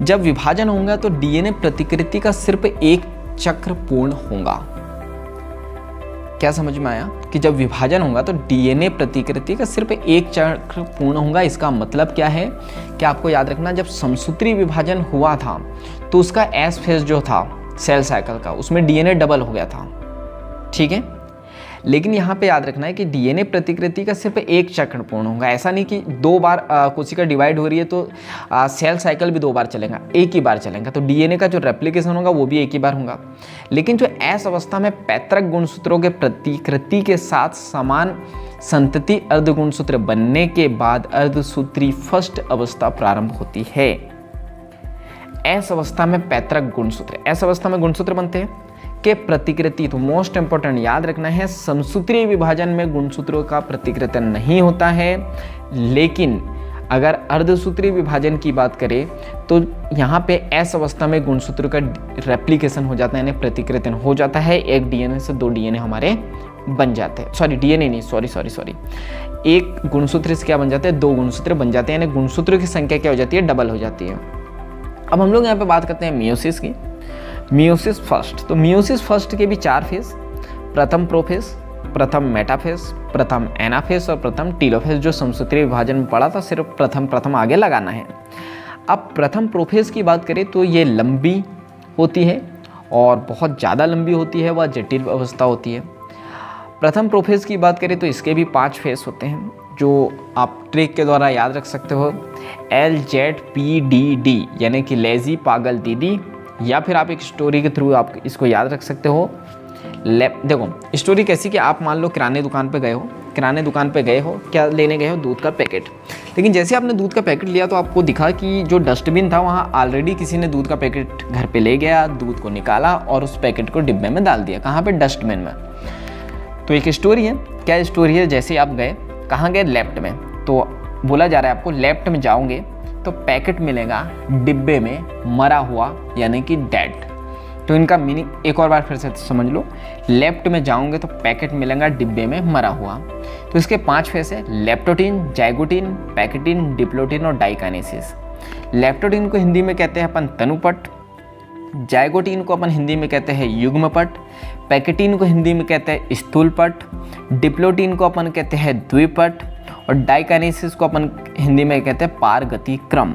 जब विभाजन होगा तो डीएनए प्रतिकृति का सिर्फ एक चक्र पूर्ण होगा। क्या समझ में आया कि जब विभाजन होगा तो डीएनए प्रतिकृति का सिर्फ एक चक्र पूर्ण होगा। इसका मतलब क्या है कि आपको याद रखना, जब समसूत्री विभाजन हुआ था तो उसका एस फेज जो था सेल साइकिल का, उसमें डीएनए डबल हो गया था, ठीक है। लेकिन यहाँ पे याद रखना है कि डीएनए प्रतिकृति का सिर्फ एक चक्र पूर्ण होगा। ऐसा नहीं कि 2 बार कोशिका डिवाइड हो रही है तो सेल साइकिल भी 2 बार चलेगा, एक ही बार चलेगा। तो डीएनए का जो रेप्लिकेशन होगा वो भी एक ही बार होगा। लेकिन जो एस अवस्था में पैतृक गुणसूत्रों के प्रतिकृति के साथ समान संतति अर्धगुणसूत्र बनने के बाद अर्धसूत्री फर्स्ट अवस्था प्रारंभ होती है। एस अवस्था में पैतृक गुणसूत्र, एस अवस्था में गुणसूत्र बनते हैं के प्रतिकृति, तो मोस्ट इंपॉर्टेंट याद रखना है, समसूत्रीय विभाजन में गुणसूत्रों का प्रतिकृति नहीं होता है। लेकिन अगर अर्धसूत्रीय विभाजन की बात करें तो यहाँ पे एस अवस्था में गुणसूत्र का रेप्लिकेशन हो जाता है, यानी प्रतिकृति हो जाता है। एक डीएनए से 2 डीएनए हमारे बन जाते हैं, सॉरी डीएनए नहीं, सॉरी, एक गुणसूत्र से क्या बन जाते हैं? 2 गुणसूत्र बन जाते हैं, यानी गुणसूत्रों की संख्या क्या हो जाती है? डबल हो जाती है। अब हम लोग यहाँ पे बात करते हैं मियोसिस की। मियोसिस फर्स्ट, तो मियोसिस फर्स्ट के भी 4 फेज, प्रथम प्रोफेज, प्रथम मेटाफेज, प्रथम एनाफेज और प्रथम टीलोफेज। जो समसूत्रीय विभाजन में पढ़ा था, सिर्फ प्रथम आगे लगाना है। अब प्रथम प्रोफेज की बात करें तो ये लंबी होती है और बहुत ज़्यादा लंबी होती है, वह जटिल अवस्था होती है। प्रथम प्रोफेज की बात करें तो इसके भी 5 फेज होते हैं, जो आप ट्रिक के द्वारा याद रख सकते हो, LZPDD, यानी कि लेजी पागल दीदी, या फिर आप एक स्टोरी के थ्रू आप इसको याद रख सकते हो। देखो स्टोरी कैसी कि आप मान लो किराने दुकान पे गए हो, क्या लेने गए हो? दूध का पैकेट। लेकिन जैसे आपने दूध का पैकेट लिया तो आपको दिखा कि जो डस्टबिन था वहाँ ऑलरेडी किसी ने दूध का पैकेट घर पे ले गया, दूध को निकाला और उस पैकेट को डिब्बे में डाल दिया। कहाँ पे? डस्टबिन में। तो एक स्टोरी है। क्या स्टोरी है? जैसे आप गए, कहाँ गए? लेफ्ट में। तो बोला जा रहा है आपको लेफ्ट में जाओगे तो पैकेट मिलेगा डिब्बे में मरा हुआ, यानी कि डेड। तो इनका मीनिंग एक और बार फिर से समझ लो, लेफ्ट में जाओगे तो पैकेट मिलेगा डिब्बे में मरा हुआ। तो इसके 5 फेस है, लेप्टोटीन, जाइगोटीन, पैकेटीन, डिप्लोटीन और डाइकाइनेसिस। लेप्टोटीन को हिंदी में कहते हैं अपन तनुपट, जाइगोटीन को अपन हिंदी में कहते हैं युग्मपट, पैकेटीन को हिंदी में कहते हैं स्थूलपट, डिप्लोटीन को अपन कहते हैं द्विपट और डाइकाइनेसिस को अपन हिंदी में कहते हैं पारगति क्रम।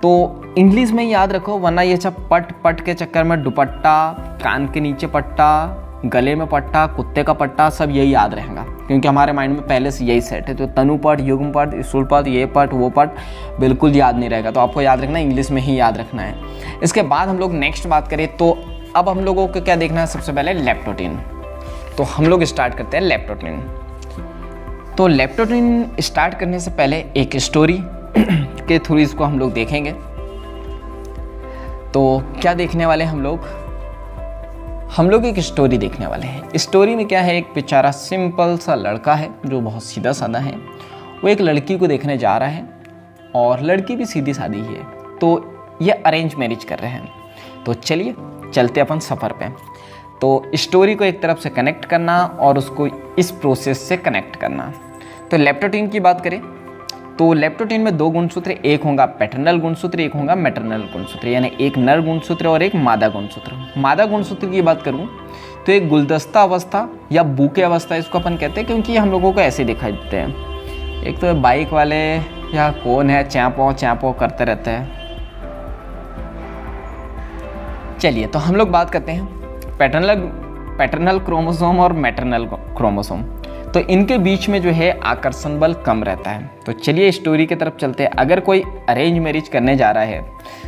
तो इंग्लिश में याद रखो, वरना ये सब पट के चक्कर में दुपट्टा, कान के नीचे पट्टा, गले में पट्टा, कुत्ते का पट्टा, सब यही याद रहेगा, क्योंकि हमारे माइंड में पहले से यही सेट है। तो तनुपट, युग्मपट, स्थूलपट, ये पट वो पट बिल्कुल याद नहीं रहेगा। तो आपको याद रखना, इंग्लिश में ही याद रखना है। इसके बाद हम लोग नेक्स्ट बात करें तो अब हम लोगों को क्या देखना है? सबसे पहले लेप्टोटीन। तो हम लोग स्टार्ट करते हैं लेप्टोटीन। तो लेप्टोटीन स्टार्ट करने से पहले एक स्टोरी के थ्रू इसको हम लोग देखेंगे। तो क्या देखने वाले हम लोग एक स्टोरी देखने वाले हैं। स्टोरी में क्या है, एक बेचारा सिंपल सा लड़का है जो बहुत सीधा साधा है। वो एक लड़की को देखने जा रहा है और लड़की भी सीधी सादी ही है। तो ये अरेंज मैरिज कर रहे हैं। तो चलिए चलते अपन सफ़र पे। तो स्टोरी को एक तरफ से कनेक्ट करना और उसको इस प्रोसेस से कनेक्ट करना। तो लेप्टोटीन की बात करें तो लेप्टोटीन में 2 गुणसूत्र, एक होगा पैटर्नल गुणसूत्र, एक होगा मैटरनल गुणसूत्र, यानी एक नर गुणसूत्र और एक मादा गुणसूत्र। मादा गुणसूत्र की बात करूं तो एक गुलदस्ता अवस्था या बूके अवस्था इसको अपन कहते हैं, क्योंकि हम लोगों को ऐसे दिखाई देते हैं। एक तो बाइक वाले या कौन है चैंपो करते रहते हैं। चलिए तो हम लोग बात करते हैं पैटर्नल पैटर्नल क्रोमोसोम और मैटरनल क्रोमोसोम, तो इनके बीच में जो है आकर्षण बल कम रहता है। तो चलिए स्टोरी की तरफ चलते हैं। अगर कोई अरेंज मैरिज करने जा रहा है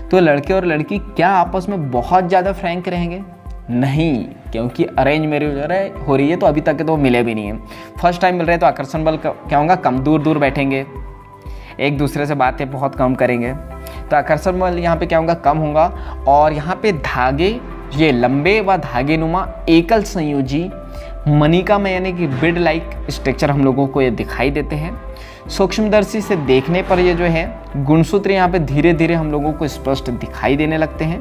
तो लड़के और लड़की क्या आपस में बहुत ज़्यादा फ्रैंक रहेंगे? नहीं, क्योंकि अरेंज मैरिज हो रही है तो अभी तक तो मिले भी नहीं है, फर्स्ट टाइम मिल रहे हैं, तो आकर्षण बल क्या होगा? कम, दूर दूर बैठेंगे, एक दूसरे से बातें बहुत कम करेंगे, तो आकर्षण बल यहाँ पे क्या होगा? कम होगा। और यहाँ पे धागे, ये लंबे व धागे नुमा एकल संयोजी मनिका में यानी कि बिड लाइक स्ट्रक्चर हम लोगों को ये दिखाई देते हैं। सूक्ष्मदर्शी से देखने पर ये जो है गुणसूत्र यहाँ पे धीरे धीरे हम लोगों को स्पष्ट दिखाई देने लगते हैं,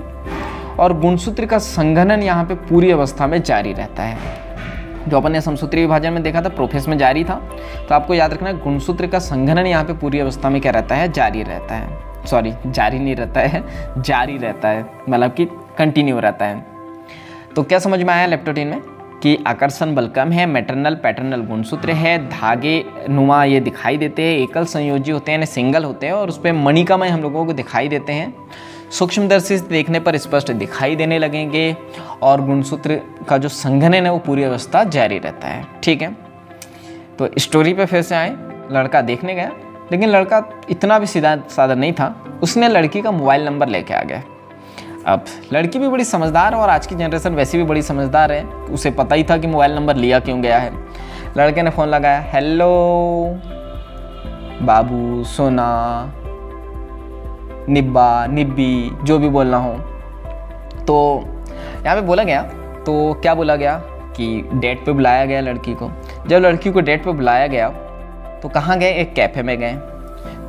और गुणसूत्र का संघनन यहाँ पे पूरी अवस्था में जारी रहता है। जो अपन ने समसूत्री विभाजन में देखा था, प्रोफेस में जारी था, तो आपको याद रखना है गुणसूत्र का संघनन यहाँ पे पूरी अवस्था में क्या रहता है? जारी रहता है। सॉरी, जारी नहीं रहता है, जारी रहता है, मतलब कि कंटिन्यू रहता है। तो क्या समझ में आया लेप्टोटीन में कि आकर्षण बल कम है, मैटरनल पैटर्नल गुणसूत्र है, धागे नुमा ये दिखाई देते हैं, एकल संयोजी होते हैं यानी सिंगल होते हैं, और उस पर मणिकामय हम लोगों को दिखाई देते हैं, सूक्ष्मदर्शी से देखने पर स्पष्ट दिखाई देने लगेंगे, और गुणसूत्र का जो संघनन है वो पूरी अवस्था जारी रहता है। ठीक है, तो स्टोरी पे फिर से आए। लड़का देखने गया, लेकिन लड़का इतना भी सीधा साधा नहीं था, उसने लड़की का मोबाइल नंबर लेके आ गया। अब लड़की भी बड़ी समझदार है, और आज की जनरेशन वैसे भी बड़ी समझदार है, उसे पता ही था कि मोबाइल नंबर लिया क्यों गया है। लड़के ने फ़ोन लगाया, हेलो बाबू, सोना, निब्बा, निब्बी, जो भी बोलना हो। तो यहाँ पे बोला गया, तो क्या बोला गया कि डेट पे बुलाया गया लड़की को। जब लड़की को डेट पे बुलाया गया तो कहाँ गए? एक कैफ़े में गए।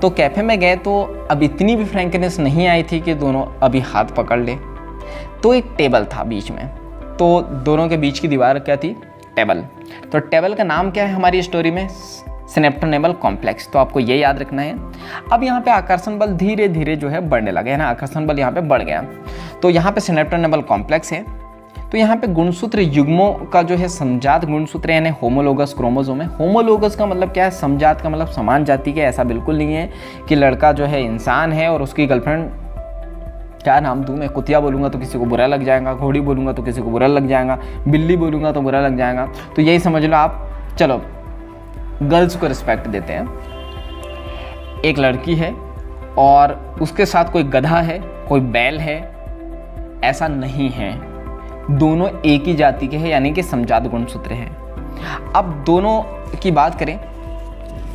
तो कैफ़े में गए तो अब इतनी भी फ्रैंकनेस नहीं आई थी कि दोनों अभी हाथ पकड़ ले। तो एक टेबल था बीच में, तो दोनों के बीच की दीवार क्या थी? टेबल। तो टेबल का नाम क्या है हमारी स्टोरी में? सिनेप्टोनेबल कॉम्प्लेक्स। तो आपको ये याद रखना है। अब यहाँ पे आकर्षण बल धीरे धीरे जो है बढ़ने लगे, है ना, आकर्षण बल यहाँ पे बढ़ गया। तो यहाँ पे सिनेप्टोनेबल कॉम्प्लेक्स है। तो यहाँ पे गुणसूत्र युग्मों का जो है समजात गुणसूत्र यानी होमोलोगस क्रोमोसोम है। होमोलोगस का मतलब क्या है? समजात का मतलब समान जाति के। ऐसा बिल्कुल नहीं है कि लड़का जो है इंसान है और उसकी गर्लफ्रेंड, क्या नाम दूँ मैं, कुतिया बोलूँगा तो किसी को बुरा लग जाएगा, घोड़ी बोलूँगा तो किसी को बुरा लग जाएगा, बिल्ली बोलूँगा तो बुरा लग जाएगा। तो यही समझ लो आप। चलो, गर्ल्स को रिस्पेक्ट देते हैं। एक लड़की है और उसके साथ कोई गधा है, कोई बैल है, ऐसा नहीं है। दोनों एक ही जाति के हैं, यानी कि समजात गुणसूत्र हैं। अब दोनों की बात करें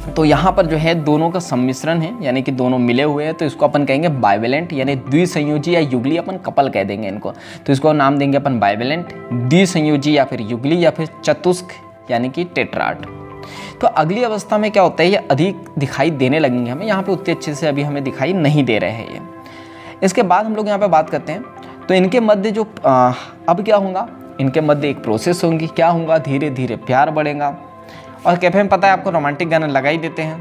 तो यहाँ पर जो है दोनों का सम्मिश्रण है, यानी कि दोनों मिले हुए हैं, तो इसको अपन कहेंगे बाइवेलेंट, यानी द्विसंयोजी या युगली, अपन कपल कह देंगे इनको। तो इसको नाम देंगे अपन बाइवेलेंट, द्विसंयोजी या फिर युगली या फिर चतुष्क यानी कि टेट्राड। तो अगली अवस्था में क्या होता है? ये अधिक दिखाई देने लगेंगे हमें। यहाँ पे उतने अच्छे से अभी हमें दिखाई नहीं दे रहे हैं ये। इसके बाद हम लोग यहाँ पे बात करते हैं, तो इनके मध्य जो अब क्या होगा? इनके मध्य एक प्रोसेस होगी। क्या होगा? धीरे धीरे प्यार बढ़ेगा। और कैफे में पता है आपको रोमांटिक गाना लगा ही देते हैं,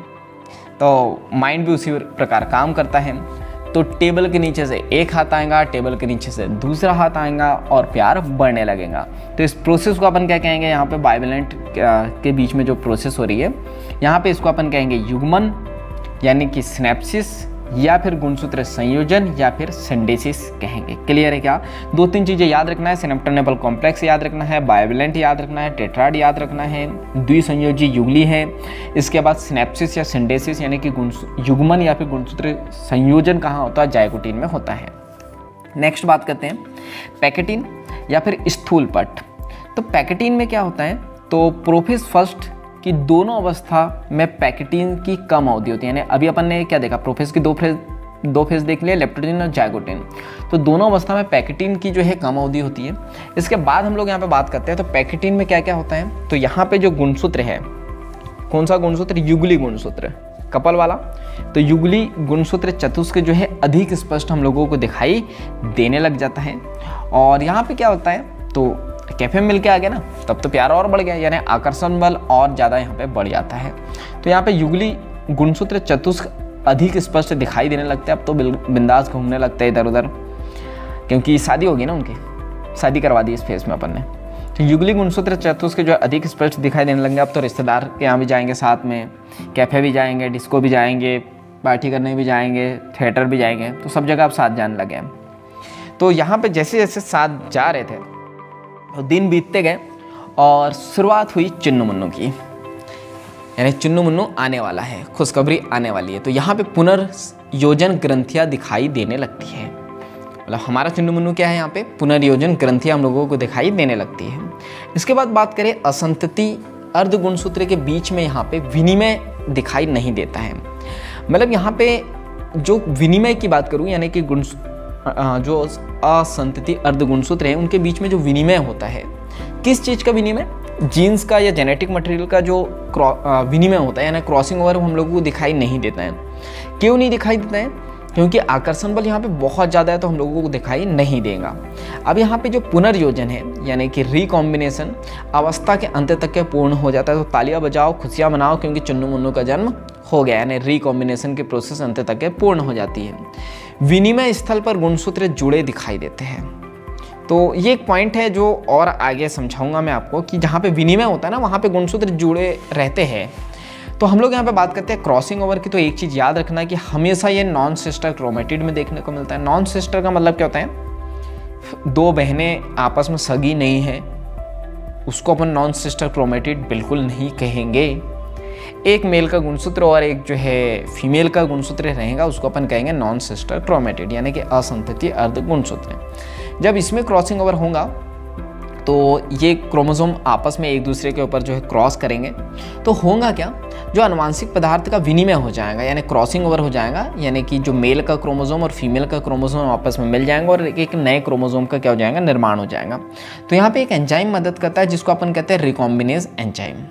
तो माइंड भी उसी प्रकार काम करता है। तो टेबल के नीचे से एक हाथ आएगा, टेबल के नीचे से दूसरा हाथ आएगा और प्यार बढ़ने लगेगा। तो इस प्रोसेस को अपन क्या कहेंगे? यहाँ पे बाइवेलेंट के बीच में जो प्रोसेस हो रही है, यहाँ पे इसको अपन कहेंगे युग्मन यानी कि सिनेप्सिस, या फिर गुणसूत्र संयोजन, या फिर सिंडेसिस कहेंगे। क्लियर है क्या? दो तीन चीज़ें याद रखना है। सिनेप्टोनेबल कॉम्प्लेक्स याद रखना है, बाइवेलेंट याद रखना है, टेट्राड याद रखना है, द्विसंयोजी युगली है। इसके बाद सिनेप्सिस या सिंडेसिस यानी कि युग्मन या फिर गुणसूत्र संयोजन कहाँ होता है? जाइगोटीन में होता है। नेक्स्ट बात करते हैं पैकेटिन या फिर स्थूल पट। तो पैकेटिन में क्या होता है? तो प्रोफेस फर्स्ट कि दोनों अवस्था में पैकेटिन की कम अवधि होती है। यानी अभी अपन ने क्या देखा? प्रोफेस की दो फेज देख लिया, लेप्टोटीन और जाइगोटीन। तो दोनों अवस्था में पैकेटिन की जो है कम अवधि होती है। इसके बाद हम लोग यहाँ पे बात करते हैं, तो पैकेटिन में क्या क्या होता है? तो यहाँ पे जो गुणसूत्र है, कौन सा गुणसूत्र? युगली गुणसूत्र, कपल वाला। तो युगली गुणसूत्र चतुष्क जो है अधिक स्पष्ट हम लोगों को दिखाई देने लग जाता है। और यहाँ पे क्या होता है? तो कैफे में मिल के आ गया ना, तब तो प्यार और बढ़ गया, यानी आकर्षण बल और ज़्यादा यहाँ पे बढ़ जाता है। तो यहाँ पे युगली गुणसूत्र चतुष्क अधिक स्पष्ट दिखाई देने लगते हैं। अब तो बिंदास घूमने लगते हैं इधर उधर, क्योंकि शादी होगी ना उनकी, शादी करवा दी इस फेस में अपन ने। तो युगली गुणसूत्र चतुष्क जो अधिक स्पष्ट दिखाई देने लगे। अब तो रिश्तेदार के यहाँ भी जाएंगे, साथ में कैफे भी जाएंगे, डिस्को भी जाएंगे, पार्टी करने भी जाएंगे, थिएटर भी जाएंगे, तो सब जगह अब साथ जाने लगे। तो यहाँ पे जैसे जैसे साथ जा रहे थे तो दिन बीतते गए और शुरुआत हुई चुन्नू मुन्नू की, यानी चुन्नू मुन्नू आने वाला है, खुशखबरी आने वाली है। तो यहाँ पे पुनर्योजन ग्रंथियाँ दिखाई देने लगती है। मतलब हमारा चुन्नू मुन्नू क्या है, यहाँ पे पुनर्योजन ग्रंथियाँ हम लोगों को दिखाई देने लगती है। इसके बाद बात करें असंतति अर्धगुणसूत्र के बीच में यहाँ पे विनिमय दिखाई नहीं देता है। मतलब यहाँ पे जो विनिमय की बात करूँ, यानी कि जो असंतति अर्धगुणसूत्र है उनके बीच में जो विनिमय होता है, किस चीज़ का विनिमय, जीन्स का या जेनेटिक मटेरियल का जो विनिमय होता है, यानी क्रॉसिंग ओवर हम लोगों को दिखाई नहीं देता है। क्यों नहीं दिखाई देता है? क्योंकि आकर्षण बल यहाँ पे बहुत ज़्यादा है, तो हम लोगों को दिखाई नहीं देगा। अब यहाँ पे जो पुनर्योजन है, यानी कि रिकॉम्बिनेशन अवस्था के अंत तक के पूर्ण हो जाता है। तो तालियां बजाओ, खुशियाँ मनाओ, क्योंकि चुन्नू मुन्नू का जन्म हो गया, यानी रिकॉम्बिनेशन की प्रोसेस अंत तक के पूर्ण हो जाती है। विनिमय स्थल पर गुणसूत्र जुड़े दिखाई देते हैं। तो ये एक पॉइंट है जो और आगे समझाऊंगा मैं आपको, कि जहाँ पे विनिमय होता है ना, वहाँ पे गुणसूत्र जुड़े रहते हैं। तो हम लोग यहाँ पे बात करते हैं क्रॉसिंग ओवर की। तो एक चीज़ याद रखना कि हमेशा ये नॉन सिस्टर क्रोमेटिड में देखने को मिलता है। नॉन सिस्टर का मतलब क्या होता है, दो बहनें आपस में सगी नहीं है, उसको अपन नॉन सिस्टर क्रोमेटिड बिल्कुल नहीं कहेंगे। एक मेल का गुणसूत्र और एक जो है फीमेल का गुणसूत्र रहेगा, उसको अपन कहेंगे नॉन सिस्टर क्रोमेटिड, यानी कि असंतति अर्ध गुणसूत्र। जब इसमें क्रॉसिंग ओवर होगा तो ये क्रोमोसोम आपस में एक दूसरे के ऊपर जो है क्रॉस करेंगे, तो होगा क्या, जो आनुवांशिक पदार्थ का विनिमय हो जाएगा, यानी क्रॉसिंग ओवर हो जाएगा, यानी कि जो मेल का क्रोमोसोम और फीमेल का क्रोमोसोम आपस में मिल जाएंगे और एक नए क्रोमोसोम का क्या हो जाएगा, निर्माण हो जाएगा। तो यहाँ पे एक एंजाइम मदद करता है जिसको अपन कहते हैं रिकॉम्बिनेज एंजाइम।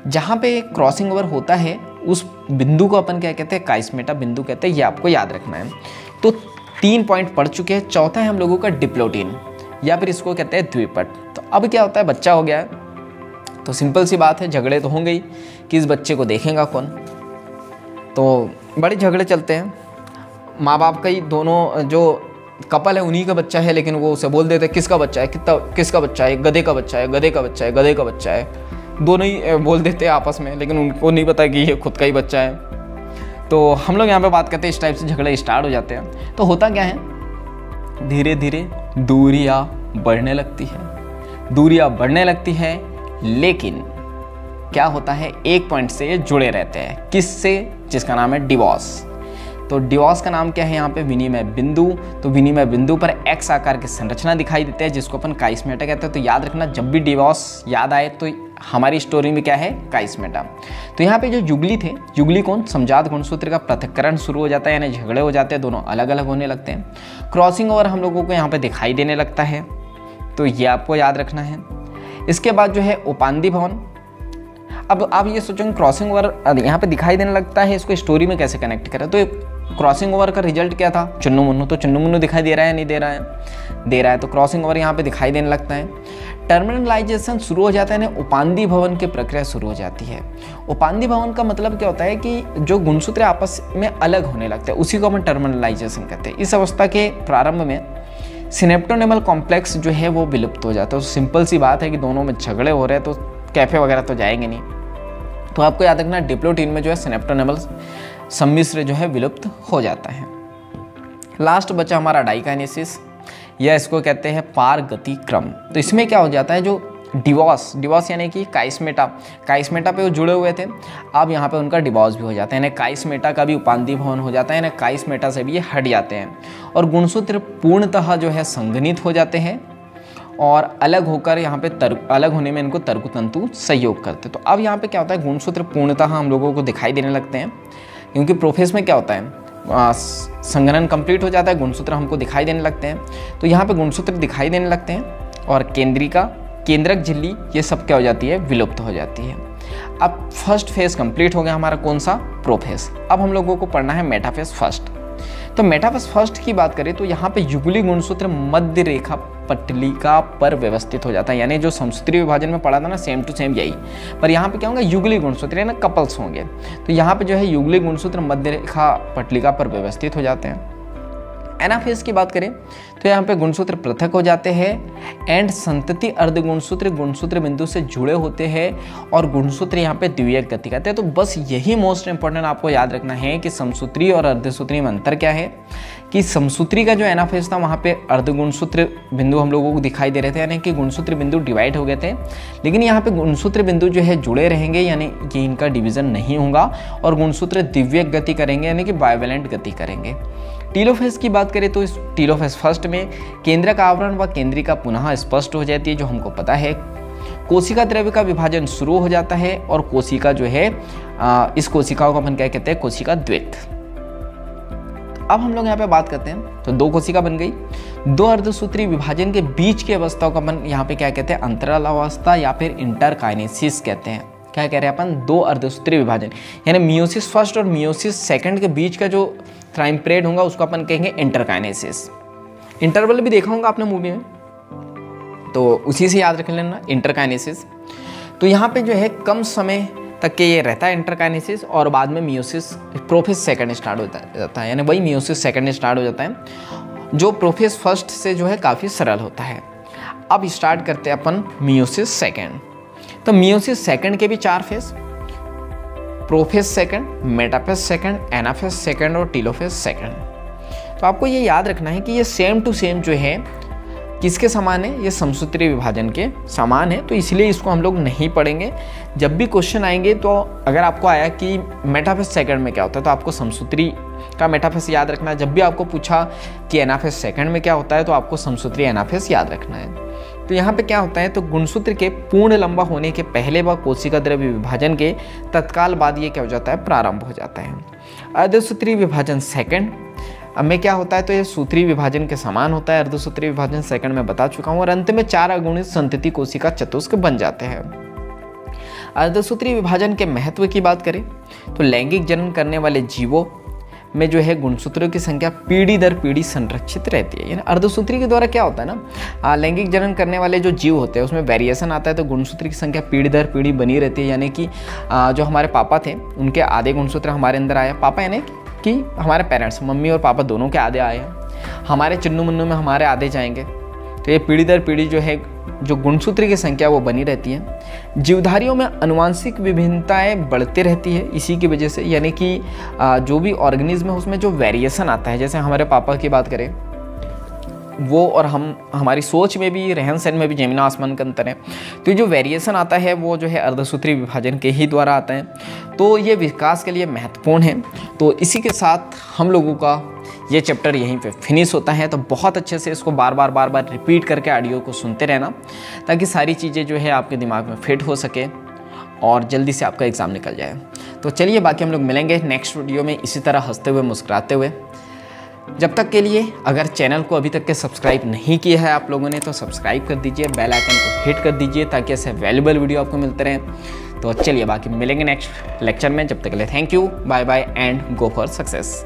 जहाँ पे क्रॉसिंग ओवर होता है उस बिंदु को अपन क्या कहते हैं, काइस्मेटा बिंदु कहते हैं। ये आपको याद रखना है। तो 3 पॉइंट पढ़ चुके हैं। चौथा है हम लोगों का डिप्लोटीन, या फिर इसको कहते हैं द्विपट। तो अब क्या होता है, बच्चा हो गया है, तो सिंपल सी बात है, झगड़े तो होंगे ही कि इस बच्चे को देखेगा कौन। तो बड़े झगड़े चलते हैं। माँ बाप का ही दोनों जो कपल है उन्हीं का बच्चा है, लेकिन वो उसे बोल देते हैं किसका बच्चा है, किसका बच्चा है, गधे का बच्चा है, गधे का बच्चा है, गधे का बच्चा है। दोनों ही बोल देते हैं आपस में, लेकिन उनको नहीं पता कि ये खुद का ही बच्चा है। तो हम लोग यहाँ पे बात करते हैं, इस टाइप से झगड़े स्टार्ट हो जाते हैं। तो होता क्या है, धीरे धीरे दूरियाँ बढ़ने लगती है, दूरियाँ बढ़ने लगती है, लेकिन क्या होता है, एक पॉइंट से जुड़े रहते हैं। किससे? जिसका नाम है डिवोर्स। तो डिवोर्स का नाम क्या है यहाँ पे, विनिमय बिंदु। तो विनिमय बिंदु पर एक्स आकार की संरचना दिखाई देती है जिसको अपन काइस्मेटा कहते हैं। तो याद रखना, जब भी डिवोर्स याद आए तो हमारी स्टोरी में क्या है, काइस्मेटा। तो यहाँ पे जो युगली थे, युगली कौन, समजात गुणसूत्र का पृथक्करण शुरू हो जाता है, यानी झगड़े हो जाते हैं, दोनों अलग अलग होने लगते हैं। क्रॉसिंग ओवर हम लोगों को यहाँ पे दिखाई देने लगता है, तो ये आपको याद रखना है। इसके बाद जो है उपांदी भवन। अब आप ये सोचेंगे क्रॉसिंग ओवर यहाँ पे दिखाई देने लगता है, इसको स्टोरी में कैसे कनेक्ट करें। तो क्रॉसिंग ओवर का रिजल्ट क्या था, चुन्नू मुन्नू। तो चुन्नू मुन्नू दिखाई दे रहा है, नहीं दे रहा है, दे रहा है। तो क्रॉसिंग ओवर यहाँ पे दिखाई देने लगता है। टर्मिनलाइजेशन शुरू हो जाता है, यानी उपांदी भवन की प्रक्रिया शुरू हो जाती है। उपांदी भवन का मतलब क्या होता है कि जो गुणसूत्र आपस में अलग होने लगते हैं, उसी को हम टर्मिनलाइजेशन कहते हैं। इस अवस्था के प्रारंभ में सिनेप्टोनेमल कॉम्प्लेक्स जो है वो विलुप्त हो जाता है। तो सिंपल सी बात है कि दोनों में झगड़े हो रहे हैं, तो कैफे वगैरह तो जाएंगे नहीं। तो आपको याद रखना, डिप्लोटीन में जो है सिनेप्टोनेमल सम्मिश्र जो है विलुप्त हो जाता है। लास्ट बचा हमारा डाइकाइनेसिस, या इसको कहते हैं पारगति क्रम। तो इसमें क्या हो जाता है, जो डिवोर्स यानी कि काइस्मेटा पे वो जुड़े हुए थे, अब यहाँ पे उनका डिवोर्स भी हो जाता है, यानी काइस्मेटा का भी उपांदी भवन हो जाता है, यानी काइस्मेटा से भी ये हट जाते हैं और गुणसूत्र पूर्णतः जो है संघनित हो जाते हैं और अलग होकर यहाँ पे अलग होने में इनको तर्कतंतु सहयोग करते हैं। तो अब यहाँ पे क्या होता है, गुणसूत्र पूर्णतः हम लोगों को दिखाई देने लगते हैं, क्योंकि प्रोफेस में क्या होता है, संघनन कंप्लीट हो जाता है, गुणसूत्र हमको दिखाई देने लगते हैं। तो यहाँ पे गुणसूत्र दिखाई देने लगते हैं और केंद्रक झिल्ली ये सब क्या हो जाती है, विलुप्त हो जाती है। अब फर्स्ट फेज कंप्लीट हो गया हमारा, कौन सा, प्रोफेस। अब हम लोगों को पढ़ना है मेटाफेज फर्स्ट। तो मेटाफेज फर्स्ट की बात करें तो यहाँ पे युगली गुणसूत्र मध्य रेखा पटलिका पर व्यवस्थित हो जाता है, यानी जो समसूत्री विभाजन में पढ़ा था ना, सेम टू सेम यही, पर यहाँ पे क्या होगा, युगली गुणसूत्र यानी कपल्स होंगे। तो यहाँ पे जो है युगली गुणसूत्र मध्य रेखा पटलिका पर व्यवस्थित हो जाते हैं। एनाफेज की बात करें तो यहाँ पे गुणसूत्र पृथक हो जाते हैं एंड संतति अर्धगुणसूत्र गुणसूत्र बिंदु से जुड़े होते हैं और गुणसूत्र यहाँ पे द्वितीयक गति करते हैं। तो बस यही मोस्ट इंपॉर्टेंट आपको याद रखना है कि समसूत्री और अर्धसूत्री में अंतर क्या है, कि समसूत्री का जो एनाफेज था वहाँ पे अर्धगुणसूत्र बिंदु हम लोगों को दिखाई दे रहे थे, यानी कि गुणसूत्र बिंदु डिवाइड हो गए थे। लेकिन यहाँ पे गुणसूत्र बिंदु जो है जुड़े रहेंगे, यानी कि इनका डिवीजन नहीं होगा और गुणसूत्र दिव्यक गति करेंगे, यानी कि बाइवेलेंट गति करेंगे। टीलोफेज की बात करें तो इस टीलोफेज फर्स्ट में केंद्रक आवरण व केंद्रिका पुनः स्पष्ट हो जाती है, जो हमको पता है। कोशिका द्रव्य का विभाजन शुरू हो जाता है और कोशिका जो है इस कोशिकाओं को अपन क्या कहते हैं, कोशिका द्वैत। अब हम लोग यहाँ पे बात करते हैं तो दो कोशिका बन गई। दो अर्धसूत्री विभाजन के बीच की अवस्था को अपन यहाँ पे क्या कहते हैं, अंतराल अवस्था या फिर इंटरकाइनेसिस कहते हैं। क्या कह रहे हैं अपन, दो अर्धसूत्री विभाजन, यानी मियोसिस फर्स्ट और मियोसिस सेकंड के बीच का जो टाइम पीरियड होगा उसको अपन कहेंगे इंटरकाइनेसिस। इंटरवल भी देखा होगा आपने मूवी में, तो उसी से याद रख लेना इंटरकाइनेसिस। तो यहाँ पे जो है कम समय तक के ये रहता है इंटरकाइनेसिस और बाद में मियोसिस प्रोफेज सेकंड स्टार्ट हो जाता है, यानी वही मियोसिस सेकंड स्टार्ट हो जाता है, जो प्रोफेज फर्स्ट से जो है काफ़ी सरल होता है। अब स्टार्ट करते हैं अपन मियोसिस सेकंड। तो मियोसिस सेकंड के भी 4 phase, prophase second, metaphase second, anaphase second और टीलोफेज सेकंड। तो आपको ये याद रखना है कि ये सेम टू सेम जो है किसके समान है, ये समसूत्री विभाजन के समान है, तो इसलिए इसको हम लोग नहीं पढ़ेंगे। जब भी क्वेश्चन आएंगे तो अगर आपको आया कि मेटाफेज सेकंड में क्या होता है तो आपको समसूत्री का मेटाफेज याद रखना है। जब भी आपको पूछा कि एनाफेज सेकंड में क्या होता है तो आपको समसूत्री एनाफेज याद रखना है। तो यहाँ पे क्या होता है, तो गुणसूत्र के पूर्ण लंबा होने के पहले व कोशिका द्रव्य विभाजन के तत्काल बाद ये क्या हो जाता है, प्रारंभ हो जाता है। अर्धसूत्री विभाजन सेकंड में क्या होता है, तो ये सूत्री विभाजन के समान होता है। अर्धसूत्री विभाजन सेकंड में बता चुका हूँ। और अंत में 4 अगुणित संतति कोशिका चतुष्क बन जाते हैं। अर्धसूत्री विभाजन के महत्व की बात करें तो लैंगिक जनन करने वाले जीवों में जो है गुणसूत्रों की संख्या पीढ़ी दर पीढ़ी संरक्षित रहती है। यानी अर्धसूत्री के द्वारा क्या होता है ना, लैंगिक जनन करने वाले जो जीव होते हैं उसमें वेरिएशन आता है, तो गुणसूत्र की संख्या पीढ़ी दर पीढ़ी बनी रहती है। यानी कि जो हमारे पापा थे उनके आधे गुणसूत्र हमारे अंदर आए। पापा यानी कि हमारे पेरेंट्स, मम्मी और पापा दोनों के आधे आए हैं, हमारे चिन्नू मुन्नू में हमारे आधे जाएंगे। तो ये पीढ़ी दर पीढ़ी जो है जो गुणसूत्र की संख्या वो बनी रहती है। जीवधारियों में आनुवांशिक विभिन्नताएं बढ़ती रहती है इसी की वजह से, यानी कि जो भी ऑर्गेनिज्म है उसमें जो वेरिएशन आता है, जैसे हमारे पापा की बात करें वो और हमारी सोच में भी, रहन सहन में भी जमीन आसमान का अंतर है। तो ये जो वेरिएशन आता है वो जो है अर्धसूत्री विभाजन के ही द्वारा आता है। तो ये विकास के लिए महत्वपूर्ण है। तो इसी के साथ हम लोगों का ये चैप्टर यहीं पे फिनिश होता है। तो बहुत अच्छे से इसको बार बार रिपीट करके ऑडियो को सुनते रहना, ताकि सारी चीज़ें जो है आपके दिमाग में फिट हो सके और जल्दी से आपका एग्ज़ाम निकल जाए। तो चलिए, बाकी हम लोग मिलेंगे नेक्स्ट वीडियो में इसी तरह हंसते हुए मुस्कुराते हुए। जब तक के लिए अगर चैनल को अभी तक के सब्सक्राइब नहीं किया है आप लोगों ने तो सब्सक्राइब कर दीजिए, बेल आइकन को हिट कर दीजिए ताकि ऐसे वैल्यूबल वीडियो आपको मिलते रहें। तो चलिए, बाकी मिलेंगे नेक्स्ट लेक्चर में। जब तक के लिए thank you, bye bye and go for success.